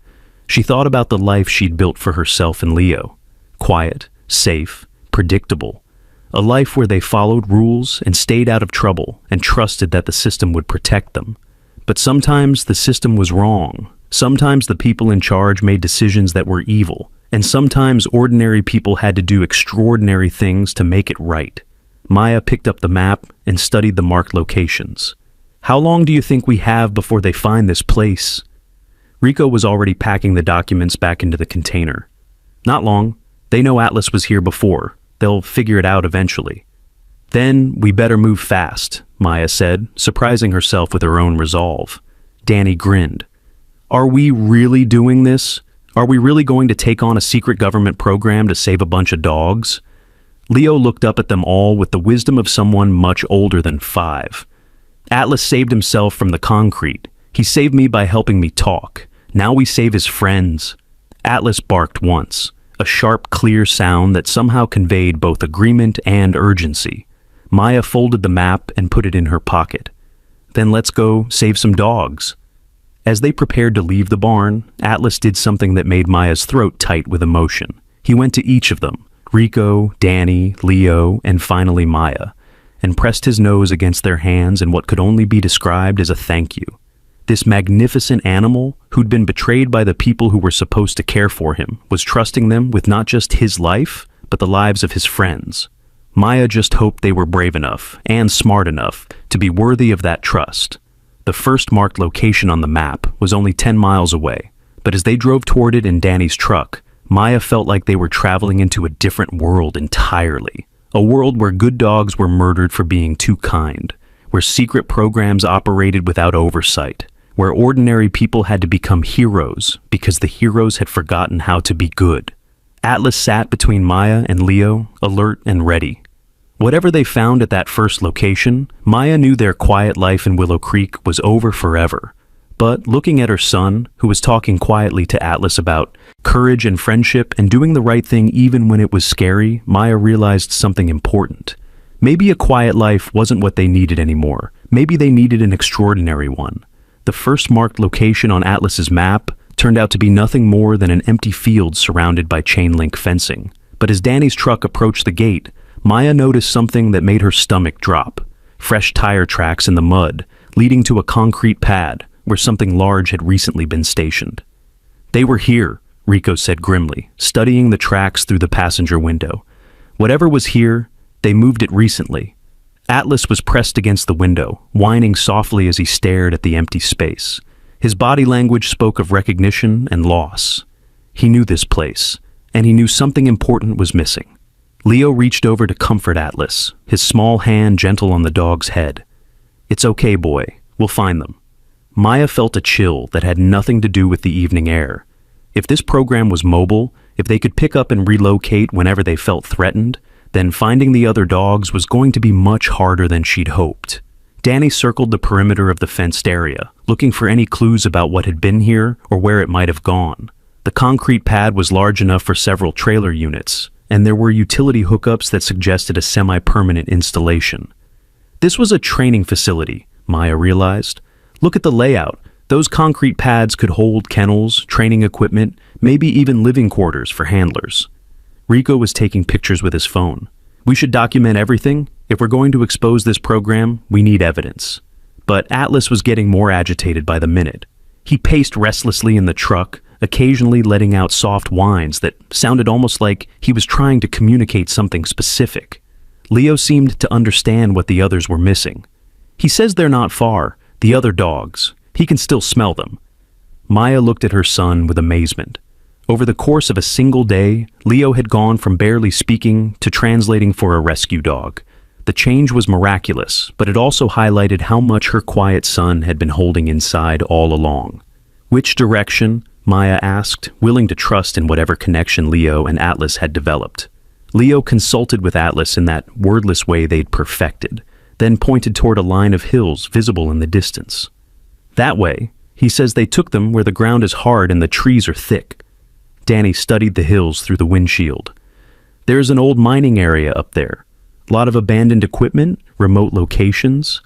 She thought about the life she'd built for herself and Leo. Quiet, safe, predictable. A life where they followed rules and stayed out of trouble and trusted that the system would protect them. But sometimes the system was wrong. Sometimes the people in charge made decisions that were evil. And sometimes ordinary people had to do extraordinary things to make it right. Maya picked up the map and studied the marked locations. How long do you think we have before they find this place? Rico was already packing the documents back into the container. Not long. They know Atlas was here before. They'll figure it out eventually. Then we better move fast, Maya said, surprising herself with her own resolve. Danny grinned. Are we really doing this? Are we really going to take on a secret government program to save a bunch of dogs? Leo looked up at them all with the wisdom of someone much older than 5. Atlas saved himself from the concrete. He saved me by helping me talk. Now we save his friends. Atlas barked once, a sharp, clear sound that somehow conveyed both agreement and urgency. Maya folded the map and put it in her pocket. Then let's go save some dogs. As they prepared to leave the barn, Atlas did something that made Maya's throat tight with emotion. He went to each of them, Rico, Danny, Leo, and finally Maya, and pressed his nose against their hands in what could only be described as a thank you. This magnificent animal, who'd been betrayed by the people who were supposed to care for him, was trusting them with not just his life, but the lives of his friends. Maya just hoped they were brave enough and smart enough to be worthy of that trust. The first marked location on the map was only 10 miles away, but as they drove toward it in Danny's truck, Maya felt like they were traveling into a different world entirely. A world where good dogs were murdered for being too kind, where secret programs operated without oversight, where ordinary people had to become heroes because the heroes had forgotten how to be good. Atlas sat between Maya and Leo, alert and ready. Whatever they found at that first location, Maya knew their quiet life in Willow Creek was over forever. But looking at her son, who was talking quietly to Atlas about courage and friendship and doing the right thing even when it was scary, Maya realized something important. Maybe a quiet life wasn't what they needed anymore. Maybe they needed an extraordinary one. The first marked location on Atlas's map turned out to be nothing more than an empty field surrounded by chain-link fencing. But as Danny's truck approached the gate, Maya noticed something that made her stomach drop. Fresh tire tracks in the mud, leading to a concrete pad where something large had recently been stationed. "They were here," Rico said grimly, studying the tracks through the passenger window. "Whatever was here, they moved it recently." Atlas was pressed against the window, whining softly as he stared at the empty space. His body language spoke of recognition and loss. He knew this place, and he knew something important was missing. Leo reached over to comfort Atlas, his small hand gentle on the dog's head. "It's okay, boy. We'll find them." Maya felt a chill that had nothing to do with the evening air. If this program was mobile, if they could pick up and relocate whenever they felt threatened, then finding the other dogs was going to be much harder than she'd hoped. Danny circled the perimeter of the fenced area, looking for any clues about what had been here or where it might have gone. The concrete pad was large enough for several trailer units, and there were utility hookups that suggested a semi-permanent installation. This was a training facility, Maya realized. Look at the layout. Those concrete pads could hold kennels, training equipment, maybe even living quarters for handlers. Rico was taking pictures with his phone. "We should document everything. If we're going to expose this program, we need evidence." But Atlas was getting more agitated by the minute. He paced restlessly in the truck, occasionally letting out soft whines that sounded almost like he was trying to communicate something specific. Leo seemed to understand what the others were missing. "He says they're not far, the other dogs. He can still smell them." Maya looked at her son with amazement. Over the course of a single day, Leo had gone from barely speaking to translating for a rescue dog. The change was miraculous, but it also highlighted how much her quiet son had been holding inside all along. "Which direction?" Maya asked, willing to trust in whatever connection Leo and Atlas had developed. Leo consulted with Atlas in that wordless way they'd perfected, then pointed toward a line of hills visible in the distance. "That way. He says they took them where the ground is hard and the trees are thick." Danny studied the hills through the windshield. "There's an old mining area up there. A lot of abandoned equipment, remote locations.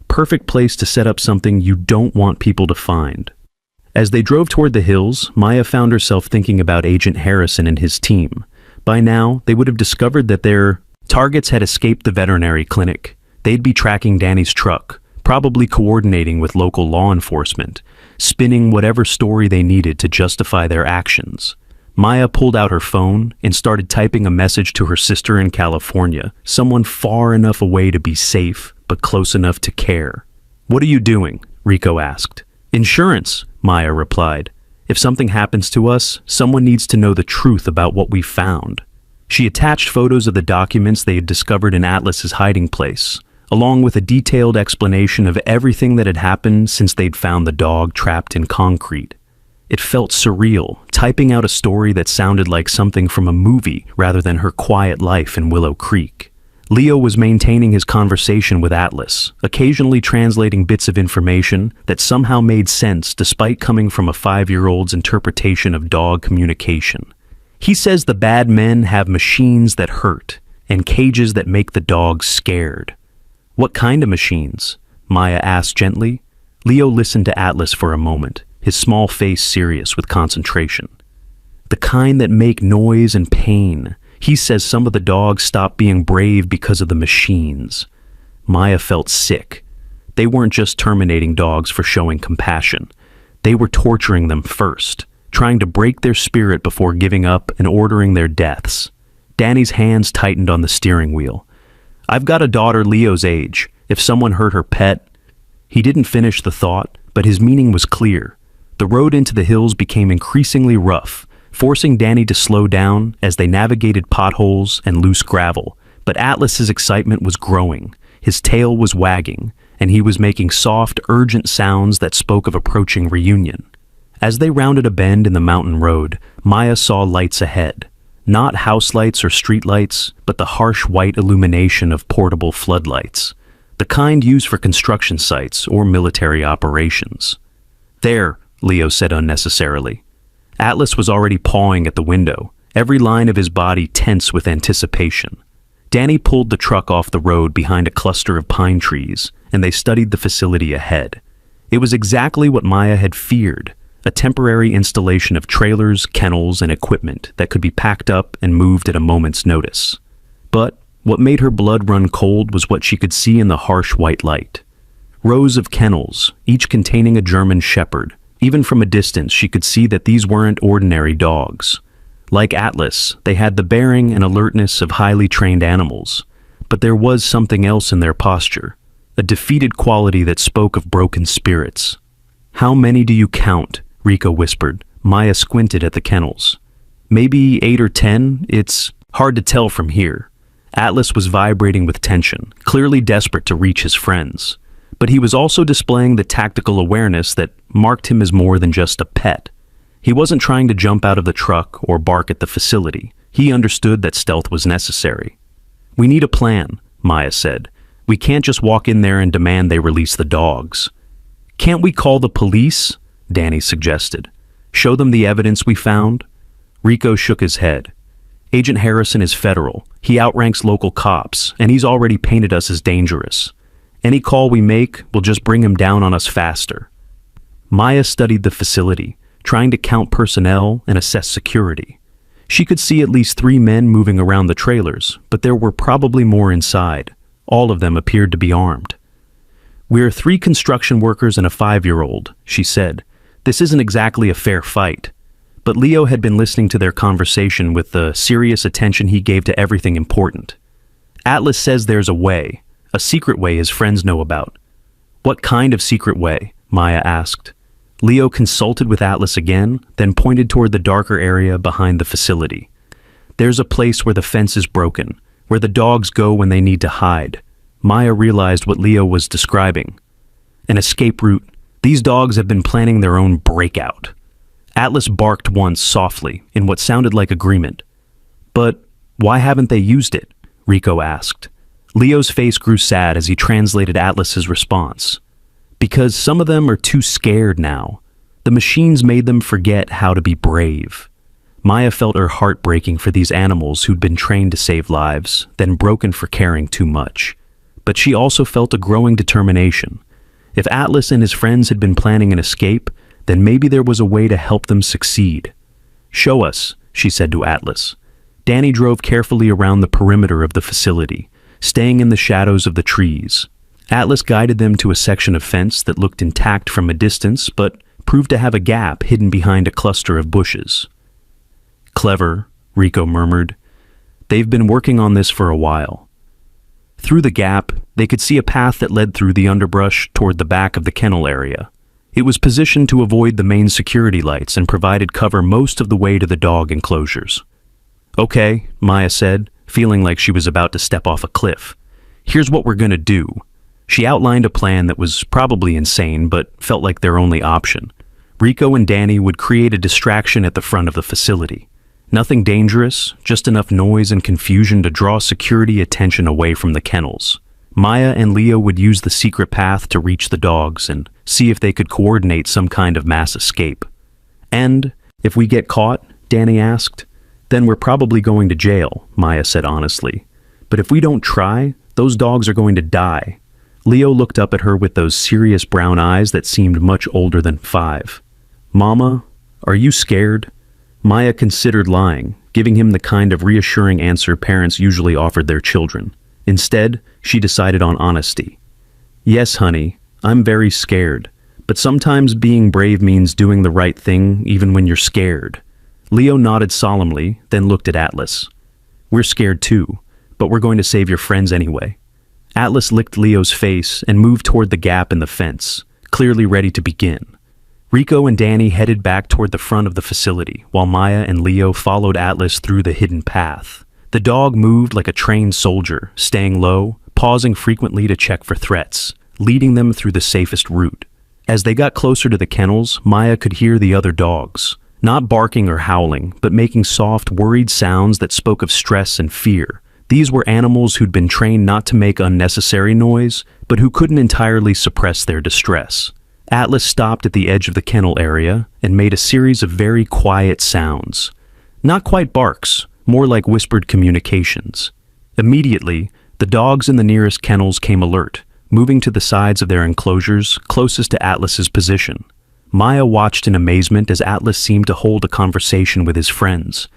Perfect place to set up something you don't want people to find." As they drove toward the hills, Maya found herself thinking about Agent Harrison and his team. By now, they would have discovered that their targets had escaped the veterinary clinic. They'd be tracking Danny's truck, probably coordinating with local law enforcement, spinning whatever story they needed to justify their actions. Maya pulled out her phone and started typing a message to her sister in California, someone far enough away to be safe, but close enough to care. "What are you doing?" Rico asked. "Insurance," Maya replied. "If something happens to us, someone needs to know the truth about what we found." She attached photos of the documents they had discovered in Atlas's hiding place, along with a detailed explanation of everything that had happened since they'd found the dog trapped in concrete. It felt surreal, typing out a story that sounded like something from a movie rather than her quiet life in Willow Creek. Leo was maintaining his conversation with Atlas, occasionally translating bits of information that somehow made sense despite coming from a 5-year-old's interpretation of dog communication. "He says the bad men have machines that hurt and cages that make the dogs scared." "What kind of machines?" Maya asked gently. Leo listened to Atlas for a moment, his small face serious with concentration. "The kind that make noise and pain. He says some of the dogs stop being brave because of the machines." Maya felt sick. They weren't just terminating dogs for showing compassion. They were torturing them first, trying to break their spirit before giving up and ordering their deaths. Danny's hands tightened on the steering wheel. "I've got a daughter Leo's age. If someone hurt her pet..." He didn't finish the thought, but his meaning was clear. The road into the hills became increasingly rough, forcing Danny to slow down as they navigated potholes and loose gravel. But Atlas's excitement was growing. His tail was wagging, and he was making soft, urgent sounds that spoke of approaching reunion. As they rounded a bend in the mountain road, Maya saw lights ahead. Not house lights or street lights, but the harsh white illumination of portable floodlights, the kind used for construction sites or military operations. "There," Leo said unnecessarily. Atlas was already pawing at the window, every line of his body tense with anticipation. Danny pulled the truck off the road behind a cluster of pine trees, and they studied the facility ahead. It was exactly what Maya had feared, a temporary installation of trailers, kennels, and equipment that could be packed up and moved at a moment's notice. But what made her blood run cold was what she could see in the harsh white light. Rows of kennels, each containing a German shepherd. Even from a distance, she could see that these weren't ordinary dogs. Like Atlas, they had the bearing and alertness of highly trained animals, but there was something else in their posture, a defeated quality that spoke of broken spirits. "How many do you count?" Rico whispered. Maya squinted at the kennels. "Maybe 8 or 10, it's hard to tell from here." Atlas was vibrating with tension, clearly desperate to reach his friends. But he was also displaying the tactical awareness that marked him as more than just a pet. He wasn't trying to jump out of the truck or bark at the facility. He understood that stealth was necessary. "We need a plan," Maya said. "We can't just walk in there and demand they release the dogs." "Can't we call the police?" Danny suggested. "Show them the evidence we found?" Rico shook his head. "Agent Harrison is federal. He outranks local cops, and he's already painted us as dangerous. Any call we make will just bring him down on us faster." Maya studied the facility, trying to count personnel and assess security. She could see at least 3 men moving around the trailers, but there were probably more inside. All of them appeared to be armed. "We're 3 construction workers and a 5-year-old, she said. "This isn't exactly a fair fight." But Leo had been listening to their conversation with the serious attention he gave to everything important. "Atlas says there's a way, a secret way his friends know about." "What kind of secret way?" Maya asked. Leo consulted with Atlas again, then pointed toward the darker area behind the facility. "There's a place where the fence is broken, where the dogs go when they need to hide." Maya realized what Leo was describing. An escape route. These dogs have been planning their own breakout. Atlas barked once softly, in what sounded like agreement. "But why haven't they used it?" Rico asked. Leo's face grew sad as he translated Atlas's response. "Because some of them are too scared now. The machines made them forget how to be brave." Maya felt her heart breaking for these animals who'd been trained to save lives, then broken for caring too much. But she also felt a growing determination. If Atlas and his friends had been planning an escape, then maybe there was a way to help them succeed. "Show us," she said to Atlas. Danny drove carefully around the perimeter of the facility, staying in the shadows of the trees. Atlas guided them to a section of fence that looked intact from a distance, but proved to have a gap hidden behind a cluster of bushes. "Clever," Rico murmured. "They've been working on this for a while." Through the gap, they could see a path that led through the underbrush toward the back of the kennel area. It was positioned to avoid the main security lights and provided cover most of the way to the dog enclosures. "Okay," Maya said, feeling like she was about to step off a cliff. "Here's what we're gonna do." She outlined a plan that was probably insane, but felt like their only option. Rico and Danny would create a distraction at the front of the facility. Nothing dangerous, just enough noise and confusion to draw security attention away from the kennels. Maya and Leo would use the secret path to reach the dogs and see if they could coordinate some kind of mass escape. "And if we get caught?" Danny asked. "Then we're probably going to jail," Maya said honestly. "But if we don't try, those dogs are going to die." Leo looked up at her with those serious brown eyes that seemed much older than 5. "Mama, are you scared?" Maya considered lying, giving him the kind of reassuring answer parents usually offered their children. Instead, she decided on honesty. "Yes, honey, I'm very scared, but sometimes being brave means doing the right thing even when you're scared." Leo nodded solemnly, then looked at Atlas. "We're scared too, but we're going to save your friends anyway." Atlas licked Leo's face and moved toward the gap in the fence, clearly ready to begin. Rico and Danny headed back toward the front of the facility, while Maya and Leo followed Atlas through the hidden path. The dog moved like a trained soldier, staying low, pausing frequently to check for threats, leading them through the safest route. As they got closer to the kennels, Maya could hear the other dogs. Not barking or howling, but making soft, worried sounds that spoke of stress and fear. These were animals who'd been trained not to make unnecessary noise, but who couldn't entirely suppress their distress. Atlas stopped at the edge of the kennel area and made a series of very quiet sounds. Not quite barks, more like whispered communications. Immediately, the dogs in the nearest kennels came alert, moving to the sides of their enclosures closest to Atlas's position. Maya watched in amazement as Atlas seemed to hold a conversation with his friends,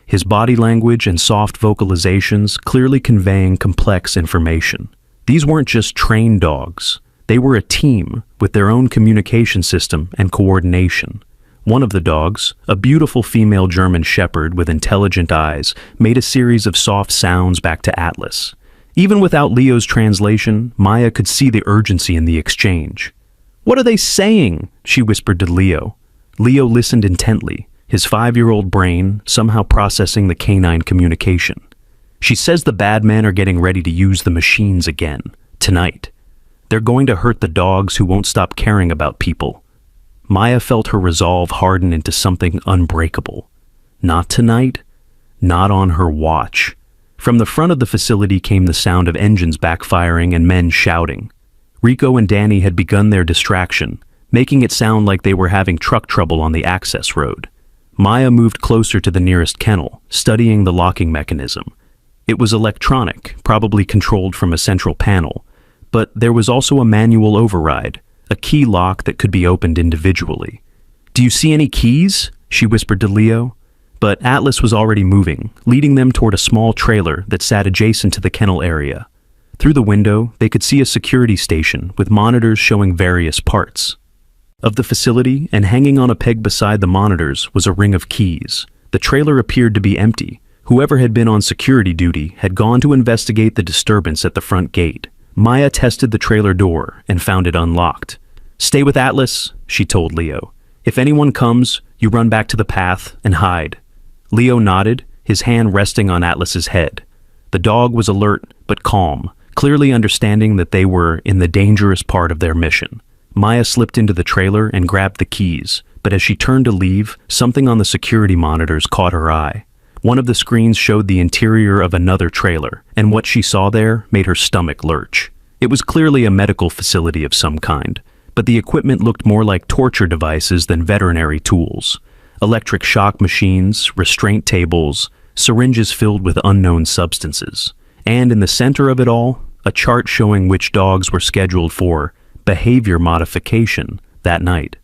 his body language and soft vocalizations clearly conveying complex information. These weren't just trained dogs. They were a team with their own communication system and coordination. One of the dogs, a beautiful female German shepherd with intelligent eyes, made a series of soft sounds back to Atlas. Even without Leo's translation, Maya could see the urgency in the exchange. "What are they saying?" she whispered to Leo. Leo listened intently, his 5-year-old brain somehow processing the canine communication. "She says the bad men are getting ready to use the machines again, tonight. They're going to hurt the dogs who won't stop caring about people." Maya felt her resolve harden into something unbreakable. Not tonight, not on her watch. From the front of the facility came the sound of engines backfiring and men shouting. Rico and Danny had begun their distraction, making it sound like they were having truck trouble on the access road. Maya moved closer to the nearest kennel, studying the locking mechanism. It was electronic, probably controlled from a central panel, but there was also a manual override, a key lock that could be opened individually. "Do you see any keys?" she whispered to Leo. But Atlas was already moving, leading them toward a small trailer that sat adjacent to the kennel area. Through the window, they could see a security station with monitors showing various parts of the facility, and hanging on a peg beside the monitors was a ring of keys. The trailer appeared to be empty. Whoever had been on security duty had gone to investigate the disturbance at the front gate. Maya tested the trailer door and found it unlocked. "Stay with Atlas," she told Leo. "If anyone comes, you run back to the path and hide." Leo nodded, his hand resting on Atlas's head. The dog was alert but calm, clearly understanding that they were in the dangerous part of their mission. Maya slipped into the trailer and grabbed the keys, but as she turned to leave, something on the security monitors caught her eye. One of the screens showed the interior of another trailer, and what she saw there made her stomach lurch. It was clearly a medical facility of some kind, but the equipment looked more like torture devices than veterinary tools. Electric shock machines, restraint tables, syringes filled with unknown substances. And in the center of it all, a chart showing which dogs were scheduled for behavior modification that night.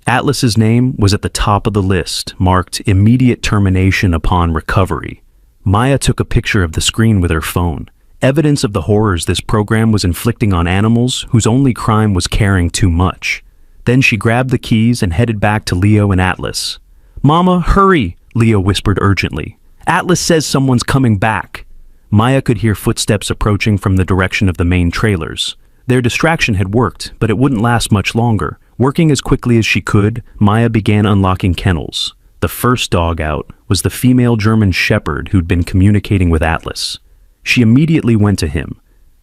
Atlas's name was at the top of the list, marked immediate termination upon recovery. Maya took a picture of the screen with her phone, evidence of the horrors this program was inflicting on animals whose only crime was caring too much. Then she grabbed the keys and headed back to Leo and Atlas. "Mama, hurry!" Leo whispered urgently. "Atlas says someone's coming back." Maya could hear footsteps approaching from the direction of the main trailers. Their distraction had worked, but it wouldn't last much longer. Working as quickly as she could, Maya began unlocking kennels. The first dog out was the female German shepherd who'd been communicating with Atlas. She immediately went to him,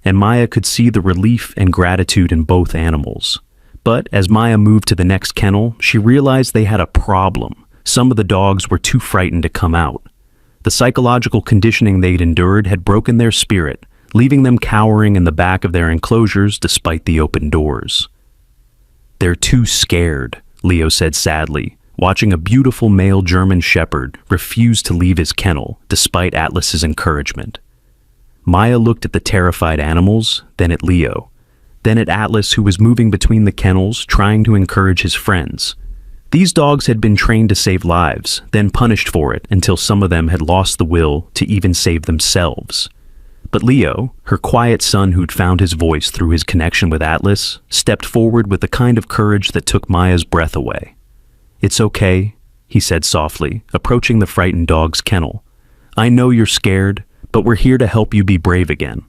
and Maya could see the relief and gratitude in both animals. But as Maya moved to the next kennel, she realized they had a problem. Some of the dogs were too frightened to come out. The psychological conditioning they'd endured had broken their spirit, leaving them cowering in the back of their enclosures despite the open doors. "They're too scared," Leo said sadly, watching a beautiful male German shepherd refuse to leave his kennel despite Atlas's encouragement. Maya looked at the terrified animals, then at Leo, then at Atlas, who was moving between the kennels trying to encourage his friends. These dogs had been trained to save lives, then punished for it until some of them had lost the will to even save themselves. But Leo, her quiet son who'd found his voice through his connection with Atlas, stepped forward with the kind of courage that took Maya's breath away. "It's okay," he said softly, approaching the frightened dog's kennel. "I know you're scared, but we're here to help you be brave again."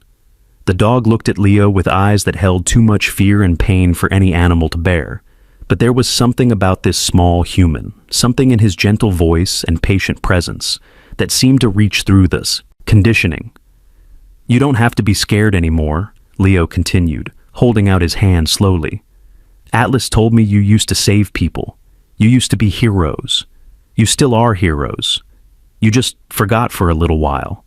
The dog looked at Leo with eyes that held too much fear and pain for any animal to bear. But there was something about this small human, something in his gentle voice and patient presence, that seemed to reach through this conditioning. "You don't have to be scared anymore," Leo continued, holding out his hand slowly. "Atlas told me you used to save people. You used to be heroes. You still are heroes. You just forgot for a little while."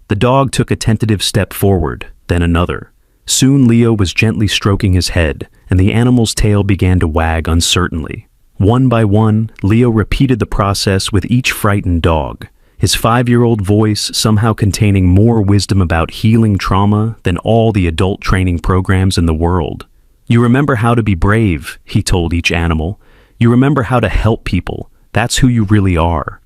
The dog took a tentative step forward, then another. Soon Leo was gently stroking his head, and the animal's tail began to wag uncertainly. One by one, Leo repeated the process with each frightened dog, his 5-year-old voice somehow containing more wisdom about healing trauma than all the adult training programs in the world. "You remember how to be brave," he told each animal. "You remember how to help people. That's who you really are."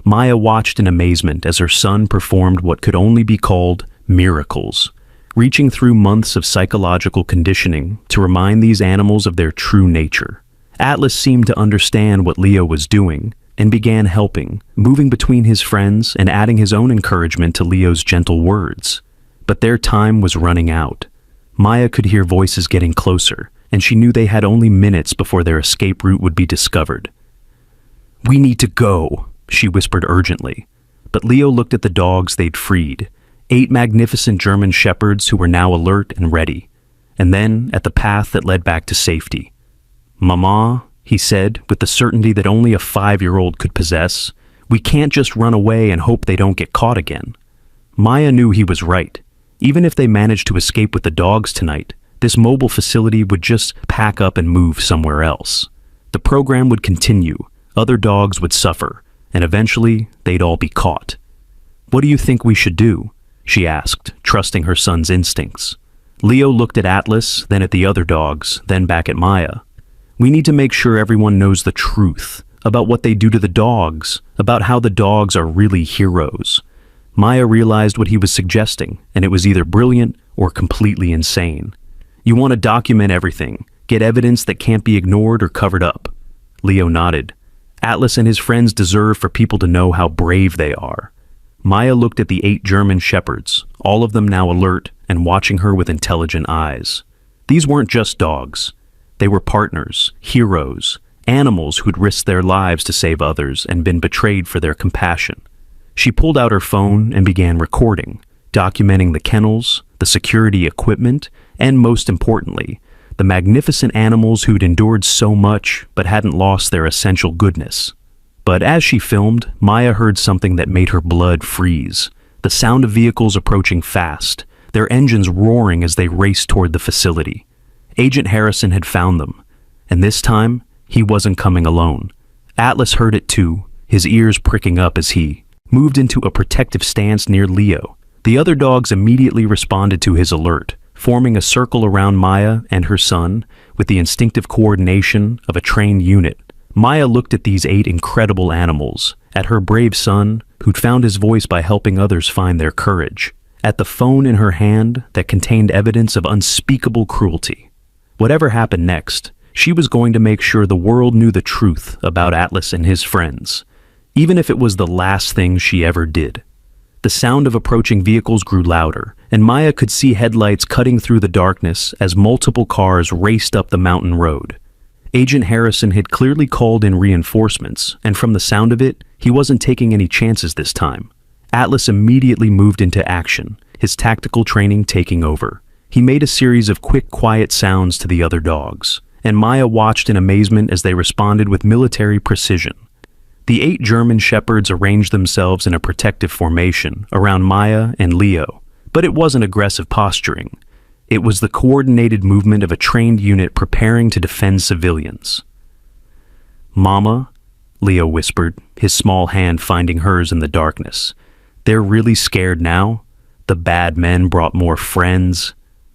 Maya watched in amazement as her son performed what could only be called miracles, reaching through months of psychological conditioning to remind these animals of their true nature. Atlas seemed to understand what Leo was doing and began helping, moving between his friends and adding his own encouragement to Leo's gentle words. But their time was running out. Maya could hear voices getting closer, and she knew they had only minutes before their escape route would be discovered. "We need to go," she whispered urgently. But Leo looked at the dogs they'd freed, 8 magnificent German shepherds who were now alert and ready, and then at the path that led back to safety. "Mama," he said, with the certainty that only a 5-year-old could possess, "we can't just run away and hope they don't get caught again." Maya knew he was right. Even if they managed to escape with the dogs tonight, this mobile facility would just pack up and move somewhere else. The program would continue, other dogs would suffer, and eventually they'd all be caught. "What do you think we should do?" she asked, trusting her son's instincts. Leo looked at Atlas, then at the other dogs, then back at Maya. "We need to make sure everyone knows the truth about what they do to the dogs, about how the dogs are really heroes." Maya realized what he was suggesting, and it was either brilliant or completely insane. "You want to document everything, get evidence that can't be ignored or covered up." Leo nodded. "Atlas and his friends deserve for people to know how brave they are." Maya looked at the 8 German shepherds, all of them now alert and watching her with intelligent eyes. These weren't just dogs. They were partners, heroes, animals who'd risked their lives to save others and been betrayed for their compassion. She pulled out her phone and began recording, documenting the kennels, the security equipment, and most importantly, the magnificent animals who'd endured so much but hadn't lost their essential goodness. But as she filmed, Maya heard something that made her blood freeze. The sound of vehicles approaching fast, their engines roaring as they raced toward the facility. Agent Harrison had found them, and this time, he wasn't coming alone. Atlas heard it too, his ears pricking up as he moved into a protective stance near Leo. The other dogs immediately responded to his alert, forming a circle around Maya and her son with the instinctive coordination of a trained unit. Maya looked at these 8 incredible animals, at her brave son, who'd found his voice by helping others find their courage, at the phone in her hand that contained evidence of unspeakable cruelty. Whatever happened next, she was going to make sure the world knew the truth about Atlas and his friends, even if it was the last thing she ever did. The sound of approaching vehicles grew louder, and Maya could see headlights cutting through the darkness as multiple cars raced up the mountain road. Agent Harrison had clearly called in reinforcements, and from the sound of it, he wasn't taking any chances this time. Atlas immediately moved into action, his tactical training taking over. He made a series of quick, quiet sounds to the other dogs, and Maya watched in amazement as they responded with military precision. The 8 German shepherds arranged themselves in a protective formation around Maya and Leo, but it wasn't aggressive posturing. It was the coordinated movement of a trained unit preparing to defend civilians. "Mama," Leo whispered, his small hand finding hers in the darkness. "They're really scared now? The bad men brought more friends."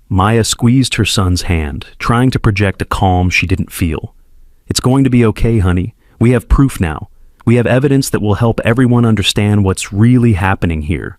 Maya squeezed her son's hand, trying to project a calm she didn't feel. "It's going to be okay, honey. We have proof now. We have evidence that will help everyone understand what's really happening here."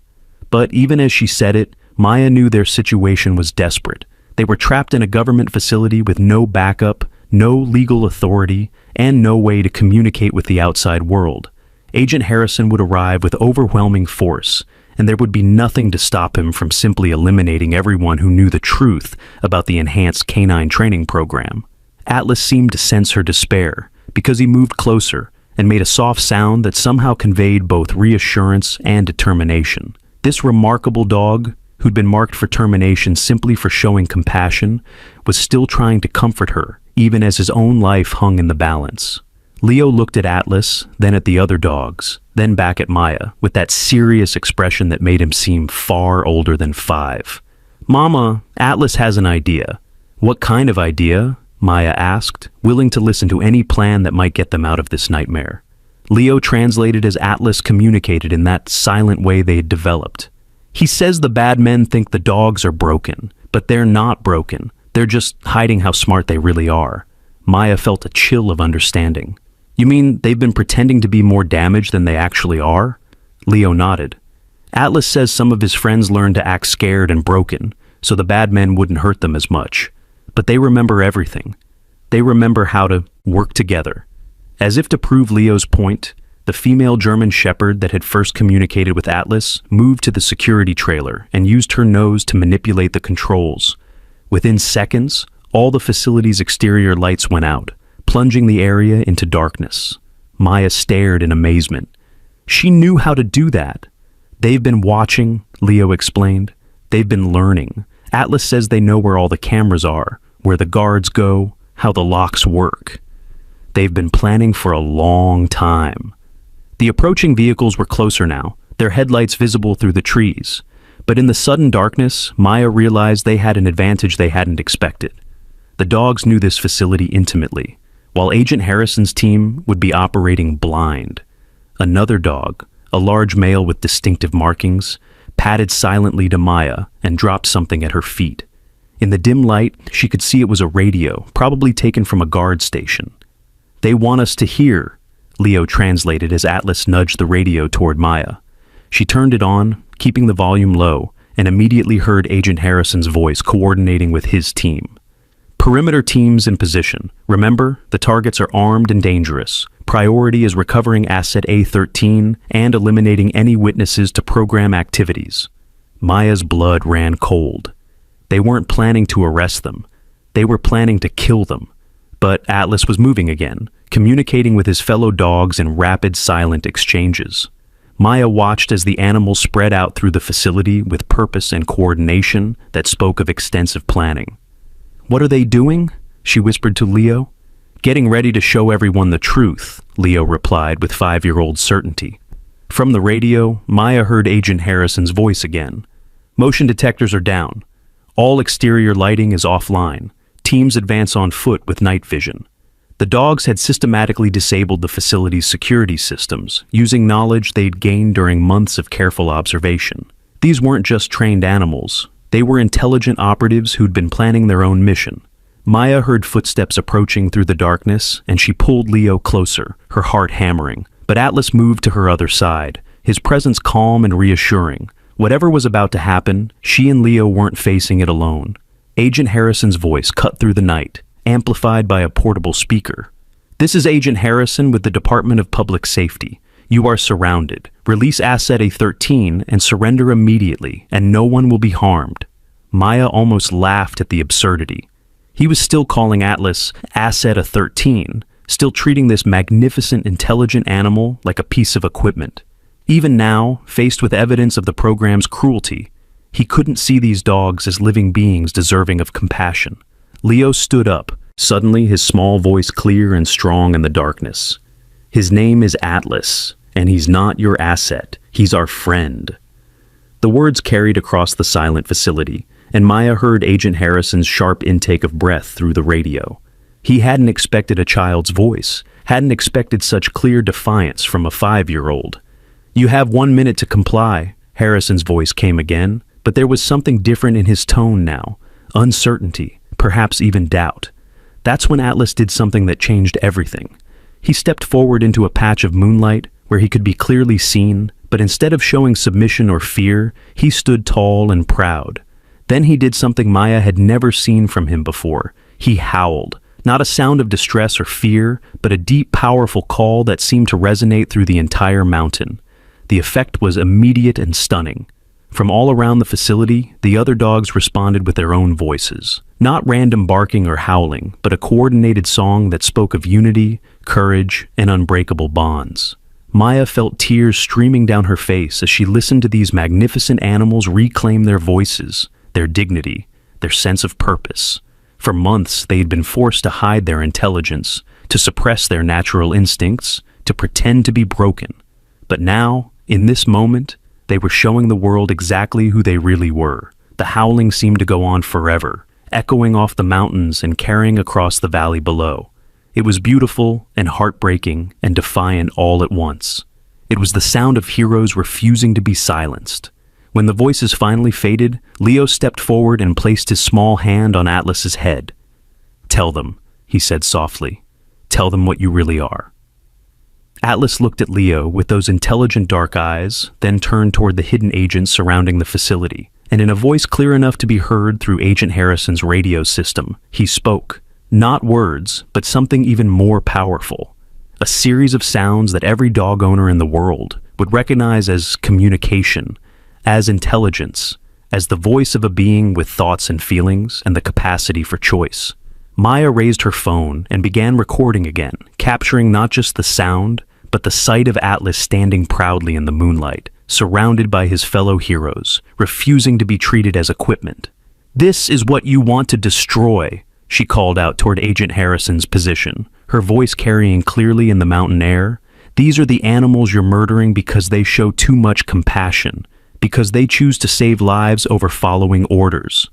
But even as she said it, Maya knew their situation was desperate. They were trapped in a government facility with no backup, no legal authority, and no way to communicate with the outside world. Agent Harrison would arrive with overwhelming force, and there would be nothing to stop him from simply eliminating everyone who knew the truth about the enhanced canine training program. Atlas seemed to sense her despair, because he moved closer and made a soft sound that somehow conveyed both reassurance and determination. This remarkable dog, who'd been marked for termination simply for showing compassion, was still trying to comfort her, even as his own life hung in the balance. Leo looked at Atlas, then at the other dogs, then back at Maya, with that serious expression that made him seem far older than 5. "Mama, Atlas has an idea." "What kind of idea?" Maya asked, willing to listen to any plan that might get them out of this nightmare. Leo translated as Atlas communicated in that silent way they had developed. "He says the bad men think the dogs are broken, but they're not broken. They're just hiding how smart they really are." Maya felt a chill of understanding. "You mean they've been pretending to be more damaged than they actually are?" Leo nodded. "Atlas says some of his friends learned to act scared and broken, so the bad men wouldn't hurt them as much. But they remember everything. They remember how to work together." As if to prove Leo's point, the female German Shepherd that had first communicated with Atlas moved to the security trailer and used her nose to manipulate the controls. Within seconds, all the facility's exterior lights went out, plunging the area into darkness. Maya stared in amazement. She knew how to do that. "They've been watching," Leo explained. "They've been learning. Atlas says they know where all the cameras are, where the guards go, how the locks work. They've been planning for a long time." The approaching vehicles were closer now, their headlights visible through the trees. But in the sudden darkness, Maya realized they had an advantage they hadn't expected. The dogs knew this facility intimately, while Agent Harrison's team would be operating blind. Another dog, a large male with distinctive markings, padded silently to Maya and dropped something at her feet. In the dim light, she could see it was a radio, probably taken from a guard station. "They want us to hear," Leo translated as Atlas nudged the radio toward Maya. She turned it on, keeping the volume low, and immediately heard Agent Harrison's voice coordinating with his team. "Perimeter teams in position. Remember, the targets are armed and dangerous. Priority is recovering Asset A13 and eliminating any witnesses to program activities." Maya's blood ran cold. They weren't planning to arrest them. They were planning to kill them. But Atlas was moving again, communicating with his fellow dogs in rapid, silent exchanges. Maya watched as the animals spread out through the facility with purpose and coordination that spoke of extensive planning. "What are they doing?" she whispered to Leo. "Getting ready to show everyone the truth," Leo replied with 5-year-old certainty. From the radio, Maya heard Agent Harrison's voice again. "Motion detectors are down. All exterior lighting is offline. Teams advance on foot with night vision." The dogs had systematically disabled the facility's security systems, using knowledge they'd gained during months of careful observation. These weren't just trained animals. They were intelligent operatives who'd been planning their own mission. Maya heard footsteps approaching through the darkness, and she pulled Leo closer, her heart hammering. But Atlas moved to her other side, his presence calm and reassuring. Whatever was about to happen, she and Leo weren't facing it alone. Agent Harrison's voice cut through the night, amplified by a portable speaker. "This is Agent Harrison with the Department of Public Safety. You are surrounded. Release Asset A13 and surrender immediately, and no one will be harmed." Maya almost laughed at the absurdity. He was still calling Atlas Asset A13, still treating this magnificent, intelligent animal like a piece of equipment. Even now, faced with evidence of the program's cruelty, he couldn't see these dogs as living beings deserving of compassion. Leo stood up, suddenly his small voice clear and strong in the darkness. "His name is Atlas, and he's not your asset. He's our friend." The words carried across the silent facility, and Maya heard Agent Harrison's sharp intake of breath through the radio. He hadn't expected a child's voice, hadn't expected such clear defiance from a 5-year-old. "You have 1 minute to comply," Harrison's voice came again, but there was something different in his tone now, uncertainty, perhaps even doubt. That's when Atlas did something that changed everything. He stepped forward into a patch of moonlight where he could be clearly seen, but instead of showing submission or fear, he stood tall and proud. Then he did something Maya had never seen from him before. He howled, not a sound of distress or fear, but a deep, powerful call that seemed to resonate through the entire mountain. The effect was immediate and stunning. From all around the facility, the other dogs responded with their own voices. Not random barking or howling, but a coordinated song that spoke of unity, courage, and unbreakable bonds. Maya felt tears streaming down her face as she listened to these magnificent animals reclaim their voices, their dignity, their sense of purpose. For months, they had been forced to hide their intelligence, to suppress their natural instincts, to pretend to be broken. But now, in this moment, they were showing the world exactly who they really were. The howling seemed to go on forever, echoing off the mountains and carrying across the valley below. It was beautiful and heartbreaking and defiant all at once. It was the sound of heroes refusing to be silenced. When the voices finally faded, Leo stepped forward and placed his small hand on Atlas's head. "Tell them," he said softly. "Tell them what you really are." Atlas looked at Leo with those intelligent dark eyes, then turned toward the hidden agents surrounding the facility, and in a voice clear enough to be heard through Agent Harrison's radio system, he spoke. Not words, but something even more powerful. A series of sounds that every dog owner in the world would recognize as communication, as intelligence, as the voice of a being with thoughts and feelings and the capacity for choice. Maya raised her phone and began recording again, capturing not just the sound, but the sight of Atlas standing proudly in the moonlight, surrounded by his fellow heroes, refusing to be treated as equipment. "This is what you want to destroy," she called out toward Agent Harrison's position, her voice carrying clearly in the mountain air. "These are the animals you're murdering because they show too much compassion, because they choose to save lives over following orders."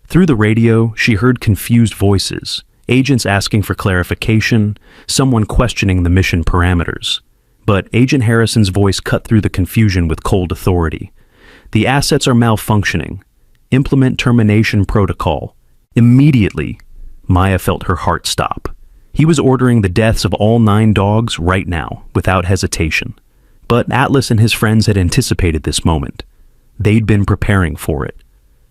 Through the radio, she heard confused voices, agents asking for clarification, someone questioning the mission parameters. But Agent Harrison's voice cut through the confusion with cold authority. "The assets are malfunctioning. Implement termination protocol. Immediately." Maya felt her heart stop. He was ordering the deaths of all 9 dogs right now, without hesitation. But Atlas and his friends had anticipated this moment. They'd been preparing for it.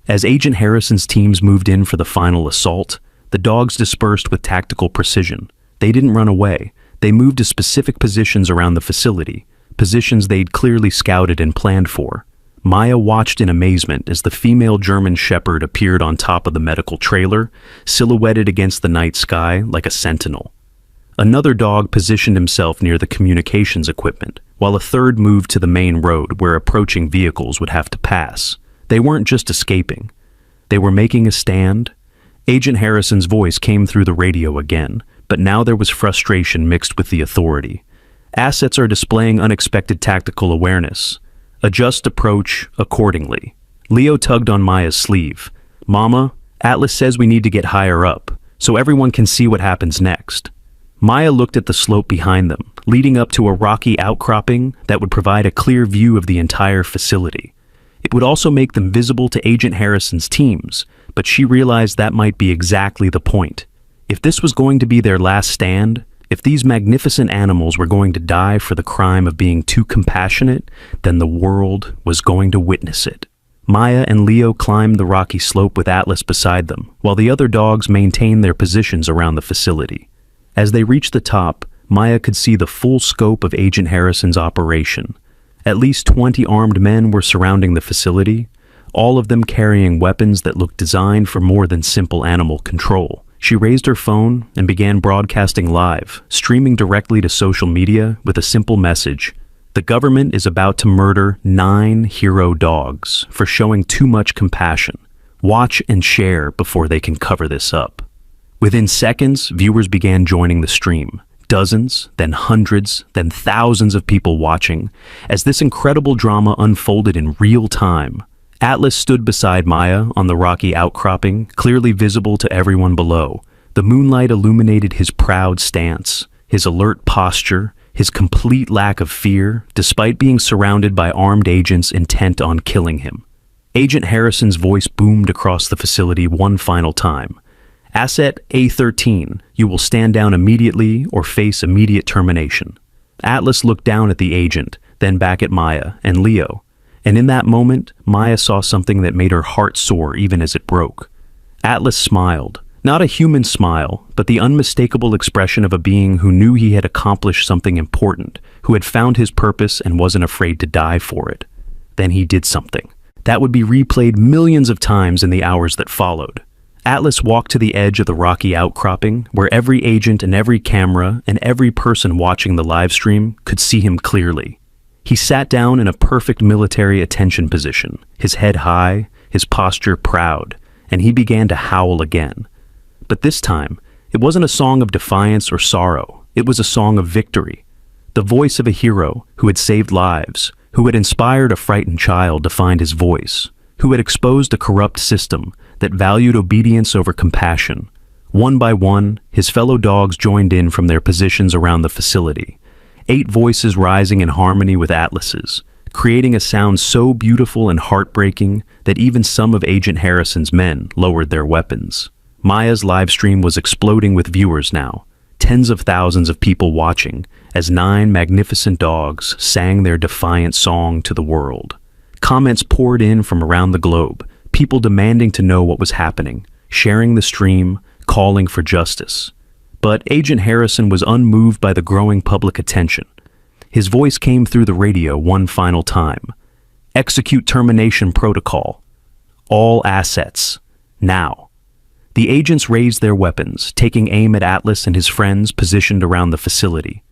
As Agent Harrison's teams moved in for the final assault, the dogs dispersed with tactical precision. They didn't run away. They moved to specific positions around the facility, positions they'd clearly scouted and planned for. Maya watched in amazement as the female German Shepherd appeared on top of the medical trailer, silhouetted against the night sky like a sentinel. Another dog positioned himself near the communications equipment, while a third moved to the main road where approaching vehicles would have to pass. They weren't just escaping. They were making a stand. Agent Harrison's voice came through the radio again, but now there was frustration mixed with the authority. "Assets are displaying unexpected tactical awareness. Adjust approach accordingly." Leo tugged on Maya's sleeve. "Mama, Atlas says we need to get higher up, so everyone can see what happens next." Maya looked at the slope behind them, leading up to a rocky outcropping that would provide a clear view of the entire facility. It would also make them visible to Agent Harrison's teams, but she realized that might be exactly the point. If this was going to be their last stand, if these magnificent animals were going to die for the crime of being too compassionate, then the world was going to witness it. Maya and Leo climbed the rocky slope with Atlas beside them, while the other dogs maintained their positions around the facility. As they reached the top, Maya could see the full scope of Agent Harrison's operation. At least 20 armed men were surrounding the facility, all of them carrying weapons that looked designed for more than simple animal control. She raised her phone and began broadcasting live, streaming directly to social media with a simple message. "The government is about to murder 9 hero dogs for showing too much compassion. Watch and share before they can cover this up." Within seconds, viewers began joining the stream. Dozens, then hundreds, then thousands of people watching, as this incredible drama unfolded in real time. Atlas stood beside Maya on the rocky outcropping, clearly visible to everyone below. The moonlight illuminated his proud stance, his alert posture, his complete lack of fear, despite being surrounded by armed agents intent on killing him. Agent Harrison's voice boomed across the facility one final time. "Asset A13, you will stand down immediately or face immediate termination." Atlas looked down at the agent, then back at Maya and Leo. And in that moment, Maya saw something that made her heart soar even as it broke. Atlas smiled. Not a human smile, but the unmistakable expression of a being who knew he had accomplished something important, who had found his purpose and wasn't afraid to die for it. Then he did something. That would be replayed millions of times in the hours that followed. Atlas walked to the edge of the rocky outcropping, where every agent and every camera and every person watching the live stream could see him clearly. He sat down in a perfect military attention position, his head high, his posture proud, and he began to howl again. But this time, it wasn't a song of defiance or sorrow. It was a song of victory, the voice of a hero who had saved lives, who had inspired a frightened child to find his voice, who had exposed a corrupt system that valued obedience over compassion. One by one, his fellow dogs joined in from their positions around the facility, 8 voices rising in harmony with Atlas's, creating a sound so beautiful and heartbreaking that even some of Agent Harrison's men lowered their weapons. Maya's live stream was exploding with viewers now, tens of thousands of people watching as 9 magnificent dogs sang their defiant song to the world. Comments poured in from around the globe, people demanding to know what was happening, sharing the stream, calling for justice. But Agent Harrison was unmoved by the growing public attention. His voice came through the radio one final time. Execute termination protocol. All assets. Now. The agents raised their weapons, taking aim at Atlas and his friends positioned around the facility.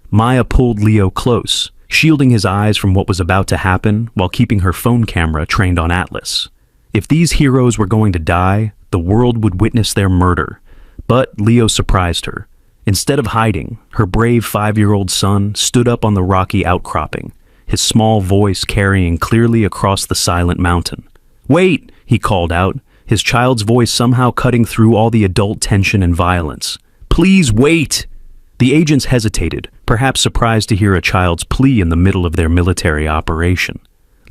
Maya pulled Leo close, shielding his eyes from what was about to happen while keeping her phone camera trained on Atlas. If these heroes were going to die, the world would witness their murder. But Leo surprised her. Instead of hiding, her brave 5-year-old son stood up on the rocky outcropping, his small voice carrying clearly across the silent mountain. "Wait!" he called out, his child's voice somehow cutting through all the adult tension and violence. "Please wait!" The agents hesitated, perhaps surprised to hear a child's plea in the middle of their military operation.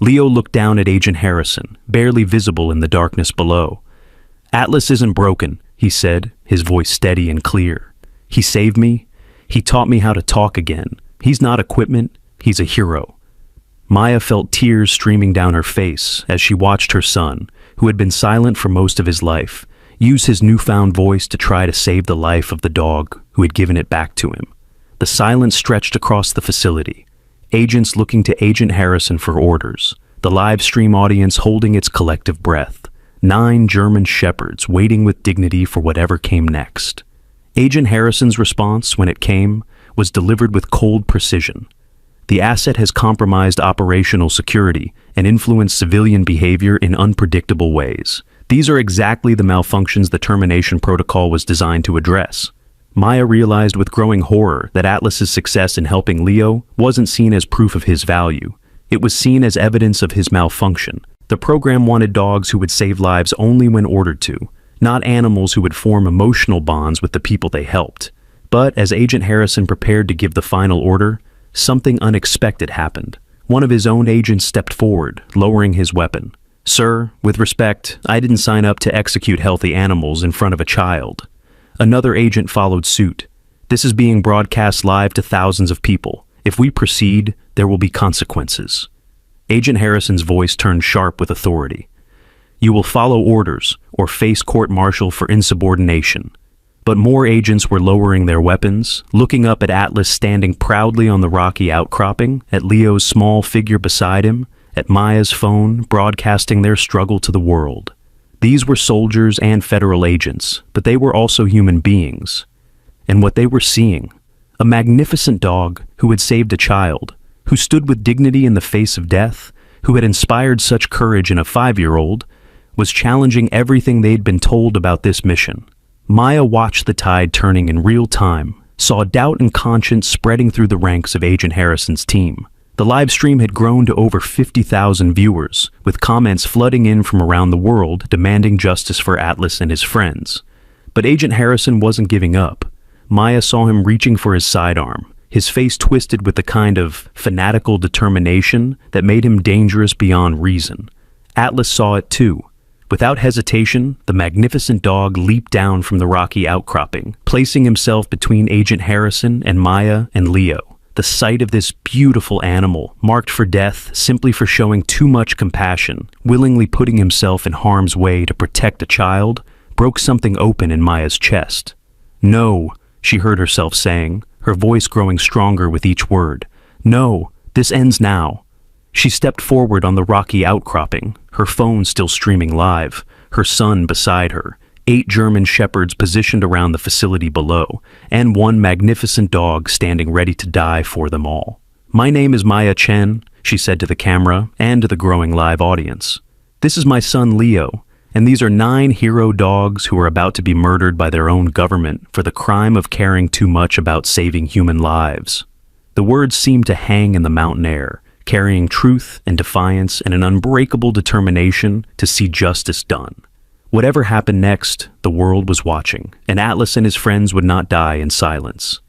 Leo looked down at Agent Harrison, barely visible in the darkness below. "Atlas isn't broken," he said, his voice steady and clear. "He saved me. He taught me how to talk again. He's not equipment. He's a hero." Maya felt tears streaming down her face as she watched her son, who had been silent for most of his life, use his newfound voice to try to save the life of the dog who had given it back to him. The silence stretched across the facility, agents looking to Agent Harrison for orders, the live stream audience holding its collective breath, 9 German shepherds waiting with dignity for whatever came next. Agent Harrison's response, when it came, was delivered with cold precision. The asset has compromised operational security and influenced civilian behavior in unpredictable ways. These are exactly the malfunctions the termination protocol was designed to address. Maya realized with growing horror that Atlas's success in helping Leo wasn't seen as proof of his value. It was seen as evidence of his malfunction. The program wanted dogs who would save lives only when ordered to, not animals who would form emotional bonds with the people they helped. But as Agent Harrison prepared to give the final order, something unexpected happened. One of his own agents stepped forward, lowering his weapon. "Sir, with respect, I didn't sign up to execute healthy animals in front of a child." Another agent followed suit. "This is being broadcast live to thousands of people. If we proceed, there will be consequences." Agent Harrison's voice turned sharp with authority. "You will follow orders or face court-martial for insubordination." But more agents were lowering their weapons, looking up at Atlas standing proudly on the rocky outcropping, at Leo's small figure beside him, at Maya's phone broadcasting their struggle to the world. These were soldiers and federal agents, but they were also human beings. And what they were seeing, a magnificent dog who had saved a child, who stood with dignity in the face of death, who had inspired such courage in a 5-year-old, was challenging everything they'd been told about this mission. Maya watched the tide turning in real time, saw doubt and conscience spreading through the ranks of Agent Harrison's team. The live stream had grown to over 50,000 viewers, with comments flooding in from around the world demanding justice for Atlas and his friends. But Agent Harrison wasn't giving up. Maya saw him reaching for his sidearm, his face twisted with the kind of fanatical determination that made him dangerous beyond reason. Atlas saw it too. Without hesitation, the magnificent dog leaped down from the rocky outcropping, placing himself between Agent Harrison and Maya and Leo. The sight of this beautiful animal, marked for death simply for showing too much compassion, willingly putting himself in harm's way to protect a child, broke something open in Maya's chest. "No," she heard herself saying, her voice growing stronger with each word. "No, this ends now." She stepped forward on the rocky outcropping, her phone still streaming live, her son beside her, 8 German shepherds positioned around the facility below, and one magnificent dog standing ready to die for them all. "My name is Maya Chen," she said to the camera and to the growing live audience. "This is my son Leo, And these are 9 hero dogs who are about to be murdered by their own government for the crime of caring too much about saving human lives. The words seemed to hang in the mountain air, carrying truth and defiance and an unbreakable determination to see justice done. Whatever happened next, the world was watching, and Atlas and his friends would not die in silence.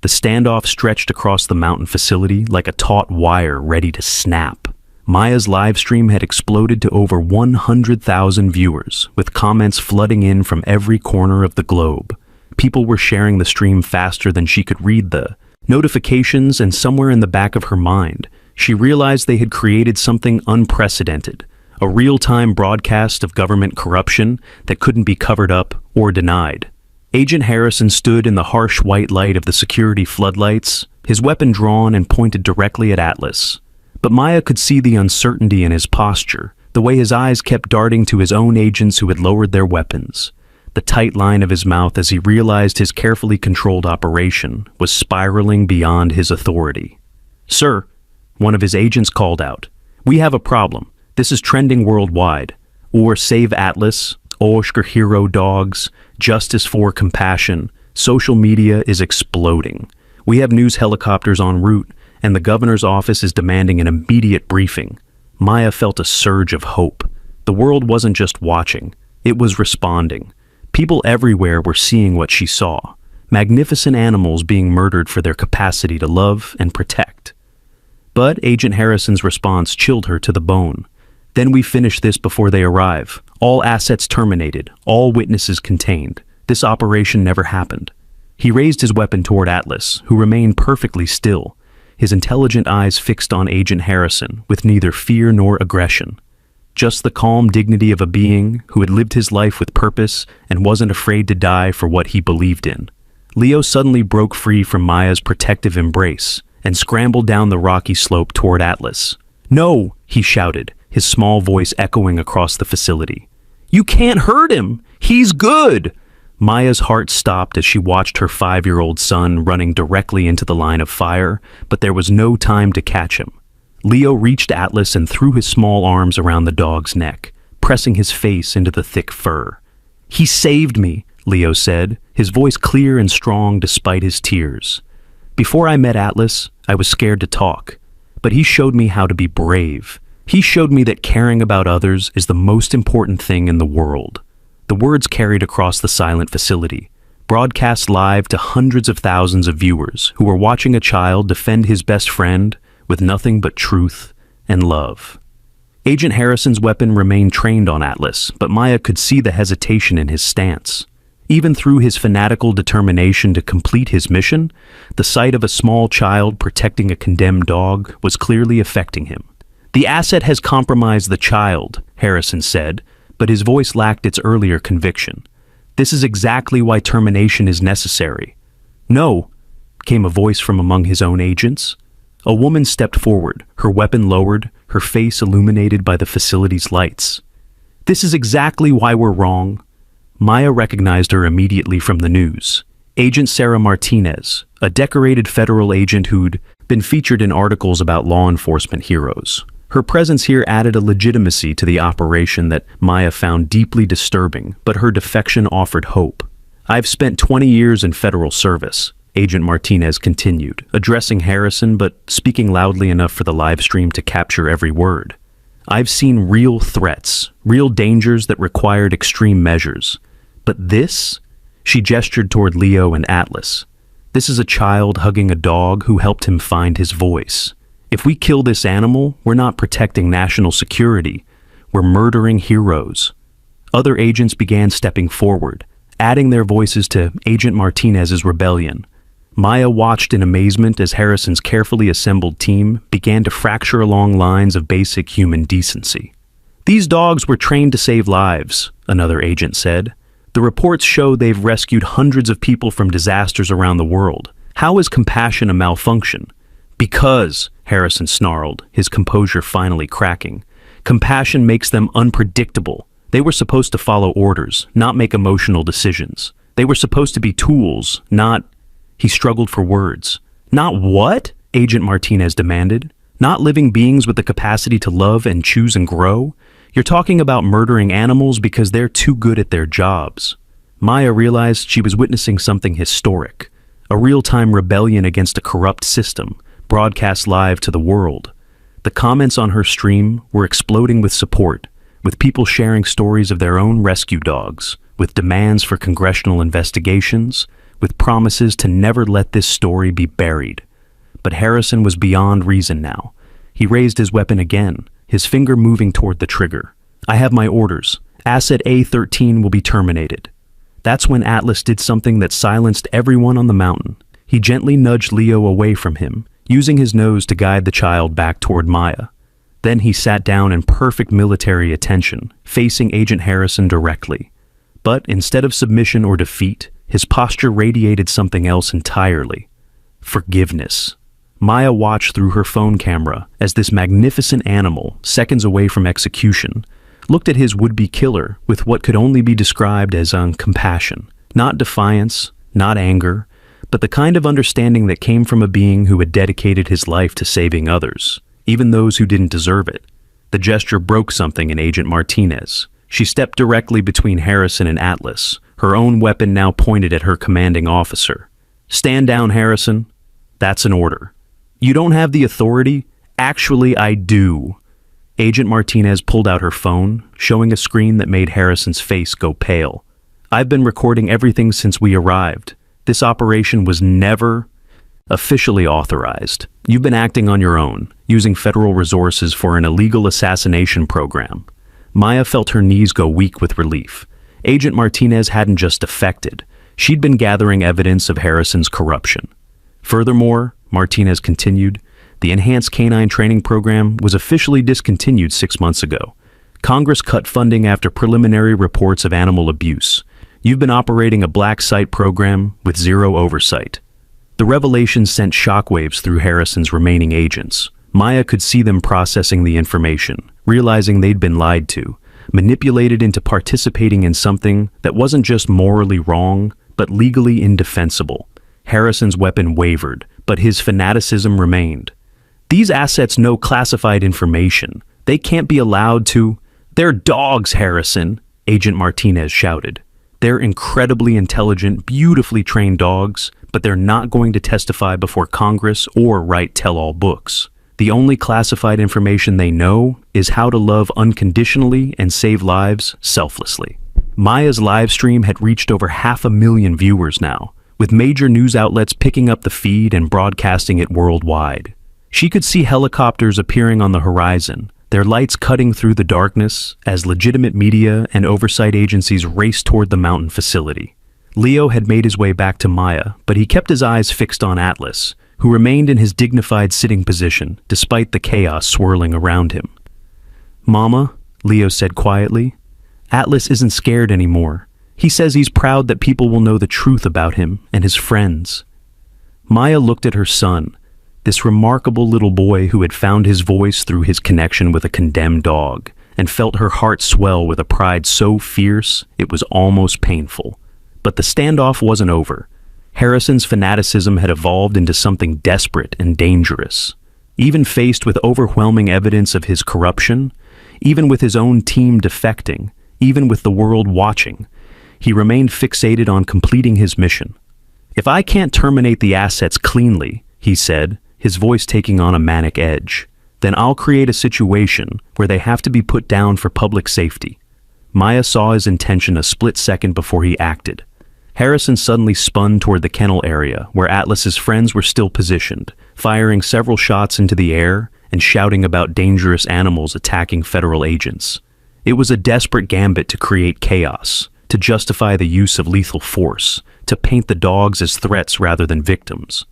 The standoff stretched across the mountain facility like a taut wire ready to snap. Maya's live stream had exploded to over 100,000 viewers, with comments flooding in from every corner of the globe. People were sharing the stream faster than she could read the notifications, and somewhere in the back of her mind, she realized they had created something unprecedented, a real-time broadcast of government corruption that couldn't be covered up or denied. Agent Harrison stood in the harsh white light of the security floodlights, his weapon drawn and pointed directly at Atlas. But Maya could see the uncertainty in his posture, the way his eyes kept darting to his own agents who had lowered their weapons, the tight line of his mouth as he realized his carefully controlled operation was spiraling beyond his authority. "Sir," one of his agents called out, "we have a problem. This is trending worldwide. Or Save Atlas, Oscar Hero Dogs, Justice for Compassion. Social media is exploding. We have news helicopters en route, and the governor's office is demanding an immediate briefing." Maya felt a surge of hope. The world wasn't just watching, it was responding. People everywhere were seeing what she saw, magnificent animals being murdered for their capacity to love and protect. But Agent Harrison's response chilled her to the bone. "Then we finish this before they arrive. All assets terminated, all witnesses contained. This operation never happened." He raised his weapon toward Atlas, who remained perfectly still, his intelligent eyes fixed on Agent Harrison with neither fear nor aggression. Just the calm dignity of a being who had lived his life with purpose and wasn't afraid to die for what he believed in. Leo suddenly broke free from Maya's protective embrace and scrambled down the rocky slope toward Atlas. "No!" he shouted, his small voice echoing across the facility. "You can't hurt him! He's good!" Maya's heart stopped as she watched her 5-year-old son running directly into the line of fire, but there was no time to catch him. Leo reached Atlas and threw his small arms around the dog's neck, pressing his face into the thick fur. "He saved me," Leo said, his voice clear and strong despite his tears. "Before I met Atlas, I was scared to talk, but he showed me how to be brave. He showed me that caring about others is the most important thing in the world." The words carried across the silent facility, broadcast live to hundreds of thousands of viewers who were watching a child defend his best friend with nothing but truth and love. Agent Harrison's weapon remained trained on Atlas, but Maya could see the hesitation in his stance. Even through his fanatical determination to complete his mission, the sight of a small child protecting a condemned dog was clearly affecting him. "The asset has compromised the child," Harrison said, but his voice lacked its earlier conviction. "This is exactly why termination is necessary." "No," came a voice from among his own agents. A woman stepped forward, her weapon lowered, her face illuminated by the facility's lights. "This is exactly why we're wrong." Maya recognized her immediately from the news. Agent Sarah Martinez, a decorated federal agent who'd been featured in articles about law enforcement heroes. Her presence here added a legitimacy to the operation that Maya found deeply disturbing, but her defection offered hope. "I've spent 20 years in federal service," Agent Martinez continued, addressing Harrison but speaking loudly enough for the live stream to capture every word. "I've seen real threats, real dangers that required extreme measures. But this?" She gestured toward Leo and Atlas. "This is a child hugging a dog who helped him find his voice. If we kill this animal, we're not protecting national security. We're murdering heroes." Other agents began stepping forward, adding their voices to Agent Martinez's rebellion. Maya watched in amazement as Harrison's carefully assembled team began to fracture along lines of basic human decency. "These dogs were trained to save lives," another agent said. "The reports show they've rescued hundreds of people from disasters around the world. How is compassion a malfunction?" "Because," Harrison snarled, his composure finally cracking, "compassion makes them unpredictable. They were supposed to follow orders, not make emotional decisions. They were supposed to be tools, not—" He struggled for words. "Not what?" Agent Martinez demanded. "Not living beings with the capacity to love and choose and grow? You're talking about murdering animals because they're too good at their jobs. Maya realized she was witnessing something historic, a real-time rebellion against a corrupt system, broadcast live to the world. The comments on her stream were exploding with support, with people sharing stories of their own rescue dogs, with demands for congressional investigations, with promises to never let this story be buried. But Harrison was beyond reason now. He raised his weapon again, his finger moving toward the trigger. "I have my orders. Asset A13 will be terminated." That's when Atlas did something that silenced everyone on the mountain. He gently nudged Leo away from him, using his nose to guide the child back toward Maya. Then he sat down in perfect military attention, facing Agent Harrison directly. But instead of submission or defeat, his posture radiated something else entirely: forgiveness. Maya watched through her phone camera as this magnificent animal, seconds away from execution, looked at his would-be killer with what could only be described as compassion. Not defiance, not anger, but the kind of understanding that came from a being who had dedicated his life to saving others, even those who didn't deserve it. The gesture broke something in Agent Martinez. She stepped directly between Harrison and Atlas, her own weapon now pointed at her commanding officer. "Stand down, Harrison. That's an order." "You don't have the authority?" "Actually, I do." Agent Martinez pulled out her phone, showing a screen that made Harrison's face go pale. "I've been recording everything since we arrived. This operation was never officially authorized. You've been acting on your own, using federal resources for an illegal assassination program." Maya felt her knees go weak with relief. Agent Martinez hadn't just defected. She'd been gathering evidence of Harrison's corruption. Furthermore, Martinez continued, the Enhanced Canine Training Program was officially discontinued 6 months ago. Congress cut funding after preliminary reports of animal abuse. You've been operating a black site program with zero oversight. The revelation sent shockwaves through Harrison's remaining agents. Maya could see them processing the information, realizing they'd been lied to, manipulated into participating in something that wasn't just morally wrong, but legally indefensible. Harrison's weapon wavered, but his fanaticism remained. "These assets know classified information. They can't be allowed to—" "They're dogs, Harrison," Agent Martinez shouted. "They're incredibly intelligent, beautifully trained dogs, but they're not going to testify before Congress or write tell-all books. The only classified information they know is how to love unconditionally and save lives selflessly." Maya's live stream had reached over 500,000 viewers now, with major news outlets picking up the feed and broadcasting it worldwide. She could see helicopters appearing on the horizon, their lights cutting through the darkness as legitimate media and oversight agencies raced toward the mountain facility. Leo had made his way back to Maya, but he kept his eyes fixed on Atlas, who remained in his dignified sitting position despite the chaos swirling around him. "Mama," Leo said quietly, "Atlas isn't scared anymore. He says he's proud that people will know the truth about him and his friends." Maya looked at her son, this remarkable little boy who had found his voice through his connection with a condemned dog, and felt her heart swell with a pride so fierce it was almost painful. But the standoff wasn't over. Harrison's fanaticism had evolved into something desperate and dangerous. Even faced with overwhelming evidence of his corruption, even with his own team defecting, even with the world watching, he remained fixated on completing his mission. "If I can't terminate the assets cleanly," he said, his voice taking on a manic edge, "then I'll create a situation where they have to be put down for public safety." Maya saw his intention a split second before he acted. Harrison suddenly spun toward the kennel area where Atlas's friends were still positioned, firing several shots into the air and shouting about dangerous animals attacking federal agents. It was a desperate gambit to create chaos, to justify the use of lethal force, to paint the dogs as threats rather than victims.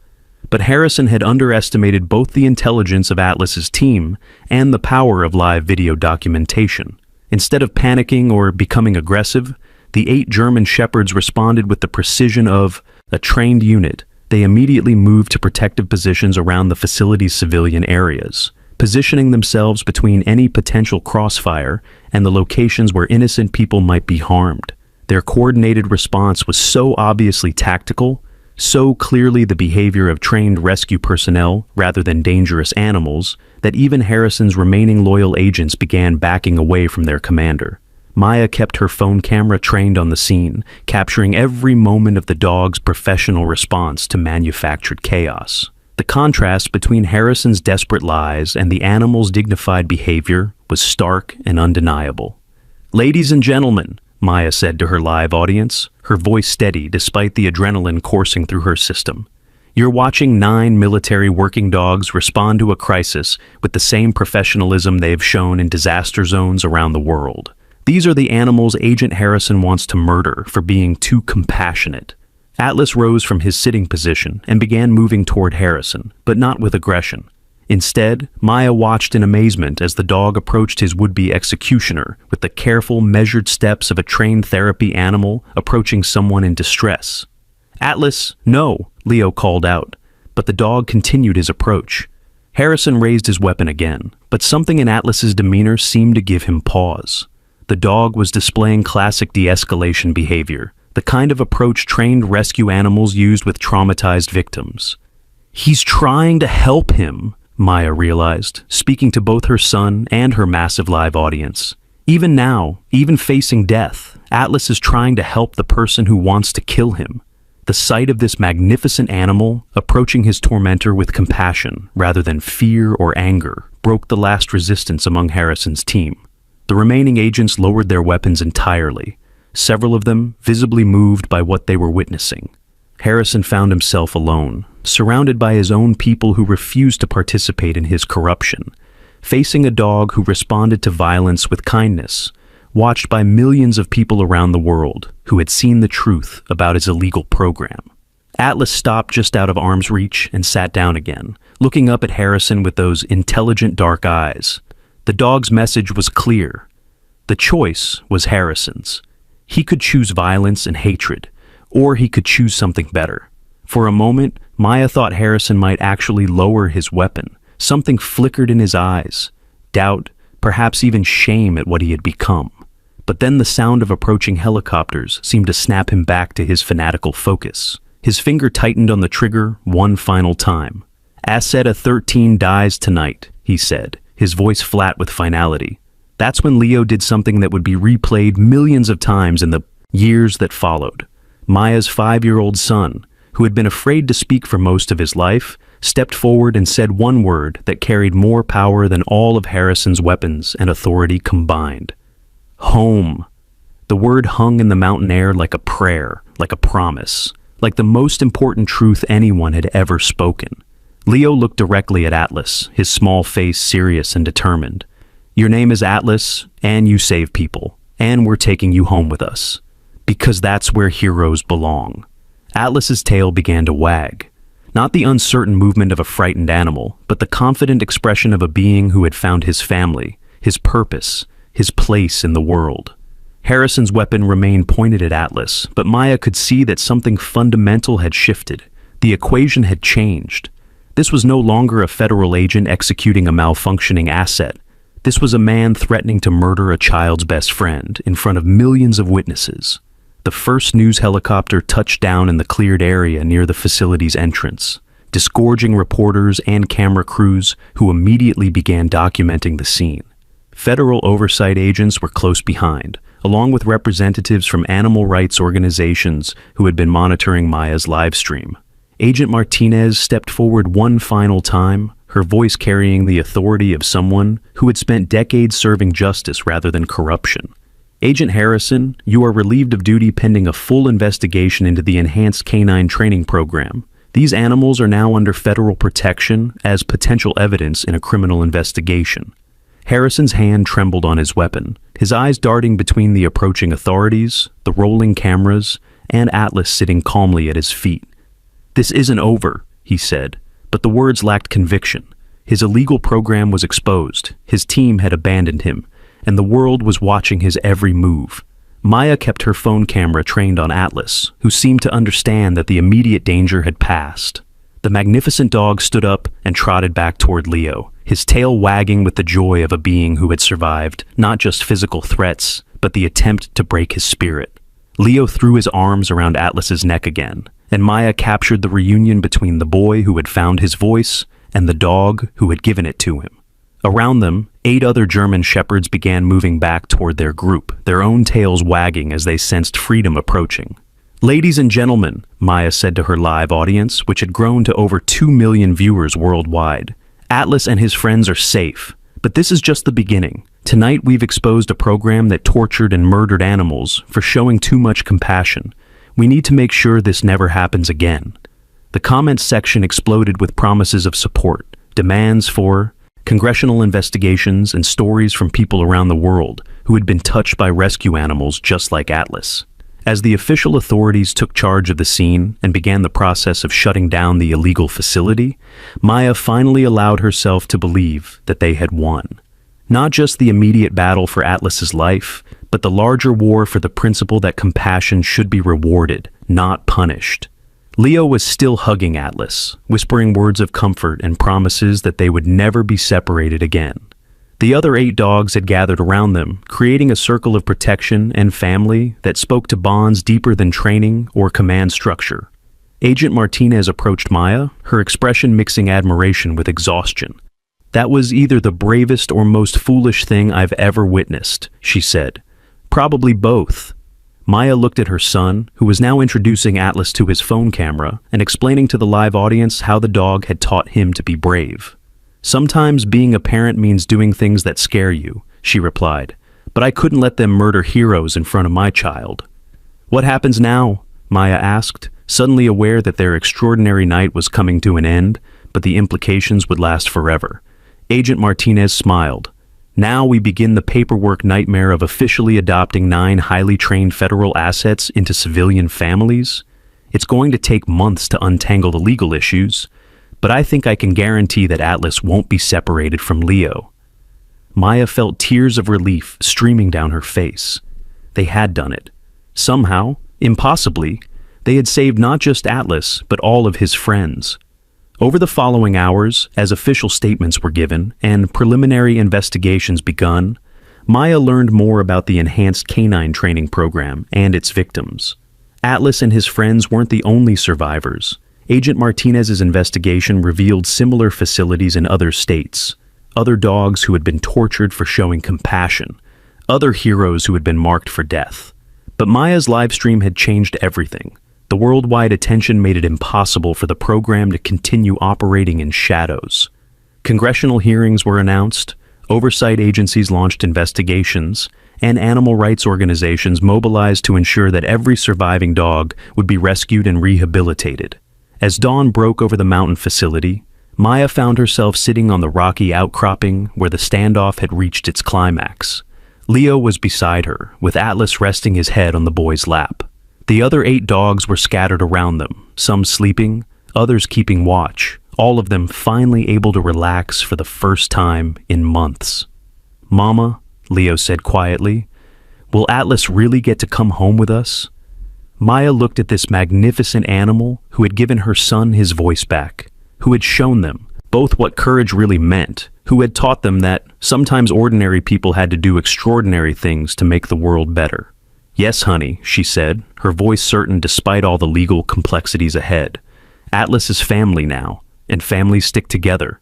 But Harrison had underestimated both the intelligence of Atlas's team and the power of live video documentation. Instead of panicking or becoming aggressive, the 8 German shepherds responded with the precision of a trained unit. They immediately moved to protective positions around the facility's civilian areas, positioning themselves between any potential crossfire and the locations where innocent people might be harmed. Their coordinated response was so obviously tactical, so clearly the behavior of trained rescue personnel rather than dangerous animals that even Harrison's remaining loyal agents began backing away from their commander. Maya kept her phone camera trained on the scene, capturing every moment of the dog's professional response to manufactured chaos. The contrast between Harrison's desperate lies and the animal's dignified behavior was stark and undeniable. "Ladies and gentlemen," Maya said to her live audience, her voice steady despite the adrenaline coursing through her system. "You're watching 9 military working dogs respond to a crisis with the same professionalism they've shown in disaster zones around the world. These are the animals Agent Harrison wants to murder for being too compassionate." Atlas rose from his sitting position and began moving toward Harrison, but not with aggression. Instead, Maya watched in amazement as the dog approached his would-be executioner with the careful, measured steps of a trained therapy animal approaching someone in distress. "Atlas, no," Leo called out, but the dog continued his approach. Harrison raised his weapon again, but something in Atlas's demeanor seemed to give him pause. The dog was displaying classic de-escalation behavior, the kind of approach trained rescue animals used with traumatized victims. "He's trying to help him," Maya realized, speaking to both her son and her massive live audience. Even now, even facing death, Atlas is trying to help the person who wants to kill him. The sight of this magnificent animal approaching his tormentor with compassion rather than fear or anger broke the last resistance among Harrison's team. The remaining agents lowered their weapons entirely, several of them visibly moved by what they were witnessing. Harrison found himself alone, surrounded by his own people who refused to participate in his corruption, facing a dog who responded to violence with kindness, watched by millions of people around the world who had seen the truth about his illegal program. Atlas stopped just out of arm's reach and sat down again, looking up at Harrison with those intelligent dark eyes. The dog's message was clear. The choice was Harrison's. He could choose violence and hatred, or he could choose something better. For a moment, Maya thought Harrison might actually lower his weapon. Something flickered in his eyes. Doubt, perhaps even shame at what he had become. But then the sound of approaching helicopters seemed to snap him back to his fanatical focus. His finger tightened on the trigger one final time. "Asset 13 dies tonight," he said, his voice flat with finality. That's when Leo did something that would be replayed millions of times in the years that followed. Maya's 5-year-old son, who had been afraid to speak for most of his life, stepped forward and said one word that carried more power than all of Harrison's weapons and authority combined. Home. The word hung in the mountain air like a prayer, like a promise, like the most important truth anyone had ever spoken. Leo looked directly at Atlas, his small face serious and determined. "Your name is Atlas, and you save people, and we're taking you home with us. Because that's where heroes belong." Atlas's tail began to wag. Not the uncertain movement of a frightened animal, but the confident expression of a being who had found his family, his purpose, his place in the world. Harrison's weapon remained pointed at Atlas, but Maya could see that something fundamental had shifted. The equation had changed. This was no longer a federal agent executing a malfunctioning asset. This was a man threatening to murder a child's best friend in front of millions of witnesses. The first news helicopter touched down in the cleared area near the facility's entrance, disgorging reporters and camera crews who immediately began documenting the scene. Federal oversight agents were close behind, along with representatives from animal rights organizations who had been monitoring Maya's live stream. Agent Martinez stepped forward one final time, her voice carrying the authority of someone who had spent decades serving justice rather than corruption. "Agent Harrison, you are relieved of duty pending a full investigation into the Enhanced Canine Training Program. These animals are now under federal protection as potential evidence in a criminal investigation." Harrison's hand trembled on his weapon, his eyes darting between the approaching authorities, the rolling cameras, and Atlas sitting calmly at his feet. "This isn't over," he said, but the words lacked conviction. His illegal program was exposed, his team had abandoned him, and the world was watching his every move. Maya kept her phone camera trained on Atlas, who seemed to understand that the immediate danger had passed. The magnificent dog stood up and trotted back toward Leo, his tail wagging with the joy of a being who had survived not just physical threats, but the attempt to break his spirit. Leo threw his arms around Atlas's neck again, and Maya captured the reunion between the boy who had found his voice and the dog who had given it to him. Around them, 8 other German shepherds began moving back toward their group, their own tails wagging as they sensed freedom approaching. "Ladies and gentlemen," Maya said to her live audience, which had grown to over 2 million viewers worldwide, "Atlas and his friends are safe. But this is just the beginning. Tonight we've exposed a program that tortured and murdered animals for showing too much compassion. We need to make sure this never happens again." The comments section exploded with promises of support, demands for congressional investigations, and stories from people around the world who had been touched by rescue animals just like Atlas. As the official authorities took charge of the scene and began the process of shutting down the illegal facility, Maya finally allowed herself to believe that they had won. Not just the immediate battle for Atlas's life, but the larger war for the principle that compassion should be rewarded, not punished. Leo was still hugging Atlas, whispering words of comfort and promises that they would never be separated again. The other 8 dogs had gathered around them, creating a circle of protection and family that spoke to bonds deeper than training or command structure. Agent Martinez approached Maya, her expression mixing admiration with exhaustion. "That was either the bravest or most foolish thing I've ever witnessed," she said. "Probably both." Maya looked at her son, who was now introducing Atlas to his phone camera and explaining to the live audience how the dog had taught him to be brave. "Sometimes being a parent means doing things that scare you," she replied, "but I couldn't let them murder heroes in front of my child." "What happens now?" Maya asked, suddenly aware that their extraordinary night was coming to an end, but the implications would last forever. Agent Martinez smiled. "Now we begin the paperwork nightmare of officially adopting 9 highly trained federal assets into civilian families. It's going to take months to untangle the legal issues, but I think I can guarantee that Atlas won't be separated from Leo." Maya felt tears of relief streaming down her face. They had done it. Somehow, impossibly, they had saved not just Atlas, but all of his friends. Over the following hours, as official statements were given and preliminary investigations begun, Maya learned more about the enhanced canine training program and its victims. Atlas and his friends weren't the only survivors. Agent Martinez's investigation revealed similar facilities in other states, other dogs who had been tortured for showing compassion, other heroes who had been marked for death. But Maya's livestream had changed everything. The worldwide attention made it impossible for the program to continue operating in shadows. Congressional hearings were announced, oversight agencies launched investigations, and animal rights organizations mobilized to ensure that every surviving dog would be rescued and rehabilitated. As dawn broke over the mountain facility, Maya found herself sitting on the rocky outcropping where the standoff had reached its climax. Leo was beside her, with Atlas resting his head on the boy's lap. The other 8 dogs were scattered around them, some sleeping, others keeping watch, all of them finally able to relax for the first time in months. "Mama," Leo said quietly, "will Atlas really get to come home with us?" Maya looked at this magnificent animal who had given her son his voice back, who had shown them both what courage really meant, who had taught them that sometimes ordinary people had to do extraordinary things to make the world better. "Yes, honey," she said, her voice certain despite all the legal complexities ahead. "Atlas is family now, and families stick together."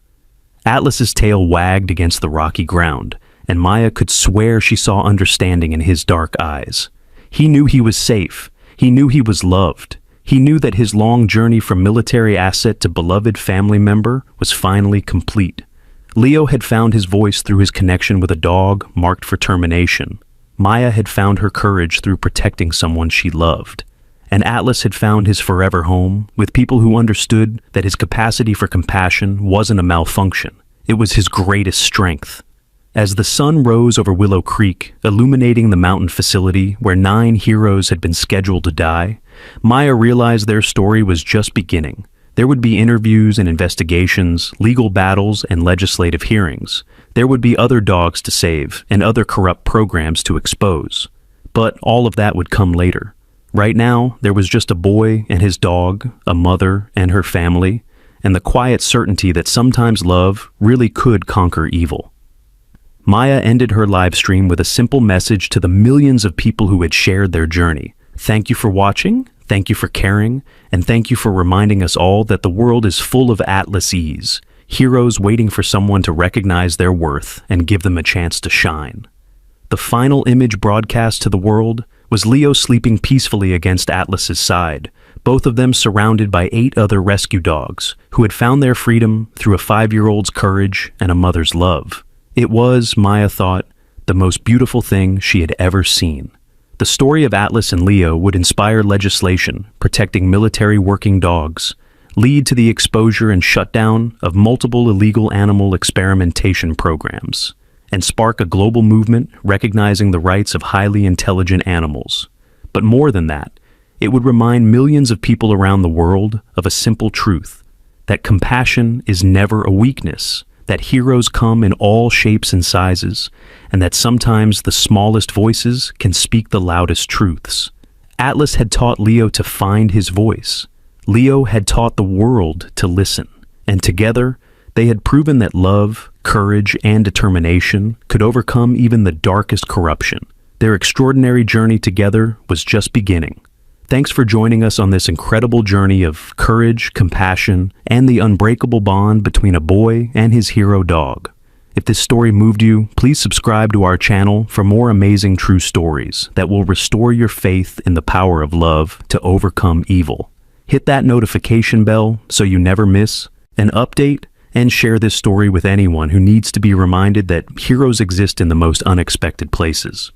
Atlas's tail wagged against the rocky ground, and Maya could swear she saw understanding in his dark eyes. He knew he was safe. He knew he was loved. He knew that his long journey from military asset to beloved family member was finally complete. Leo had found his voice through his connection with a dog marked for termination. Maya had found her courage through protecting someone she loved. And Atlas had found his forever home with people who understood that his capacity for compassion wasn't a malfunction. It was his greatest strength. As the sun rose over Willow Creek, illuminating the mountain facility where 9 heroes had been scheduled to die, Maya realized their story was just beginning. There would be interviews and investigations, legal battles and legislative hearings. There would be other dogs to save and other corrupt programs to expose. But all of that would come later. Right now, there was just a boy and his dog, a mother and her family, and the quiet certainty that sometimes love really could conquer evil. Maya ended her live stream with a simple message to the millions of people who had shared their journey. Thank you for watching. Thank you for caring, and thank you for reminding us all that the world is full of Atlases, heroes waiting for someone to recognize their worth and give them a chance to shine. The final image broadcast to the world was Leo sleeping peacefully against Atlas's side, both of them surrounded by 8 other rescue dogs who had found their freedom through a 5-year-old's courage and a mother's love. It was, Maya thought, the most beautiful thing she had ever seen. The story of Atlas and Leo would inspire legislation protecting military working dogs, lead to the exposure and shutdown of multiple illegal animal experimentation programs, and spark a global movement recognizing the rights of highly intelligent animals. But more than that, it would remind millions of people around the world of a simple truth, that compassion is never a weakness, that heroes come in all shapes and sizes, and that sometimes the smallest voices can speak the loudest truths. Atlas had taught Leo to find his voice. Leo had taught the world to listen, and together, they had proven that love, courage, and determination could overcome even the darkest corruption. Their extraordinary journey together was just beginning. Thanks for joining us on this incredible journey of courage, compassion, and the unbreakable bond between a boy and his hero dog. If this story moved you, please subscribe to our channel for more amazing true stories that will restore your faith in the power of love to overcome evil. Hit that notification bell so you never miss an update, and share this story with anyone who needs to be reminded that heroes exist in the most unexpected places.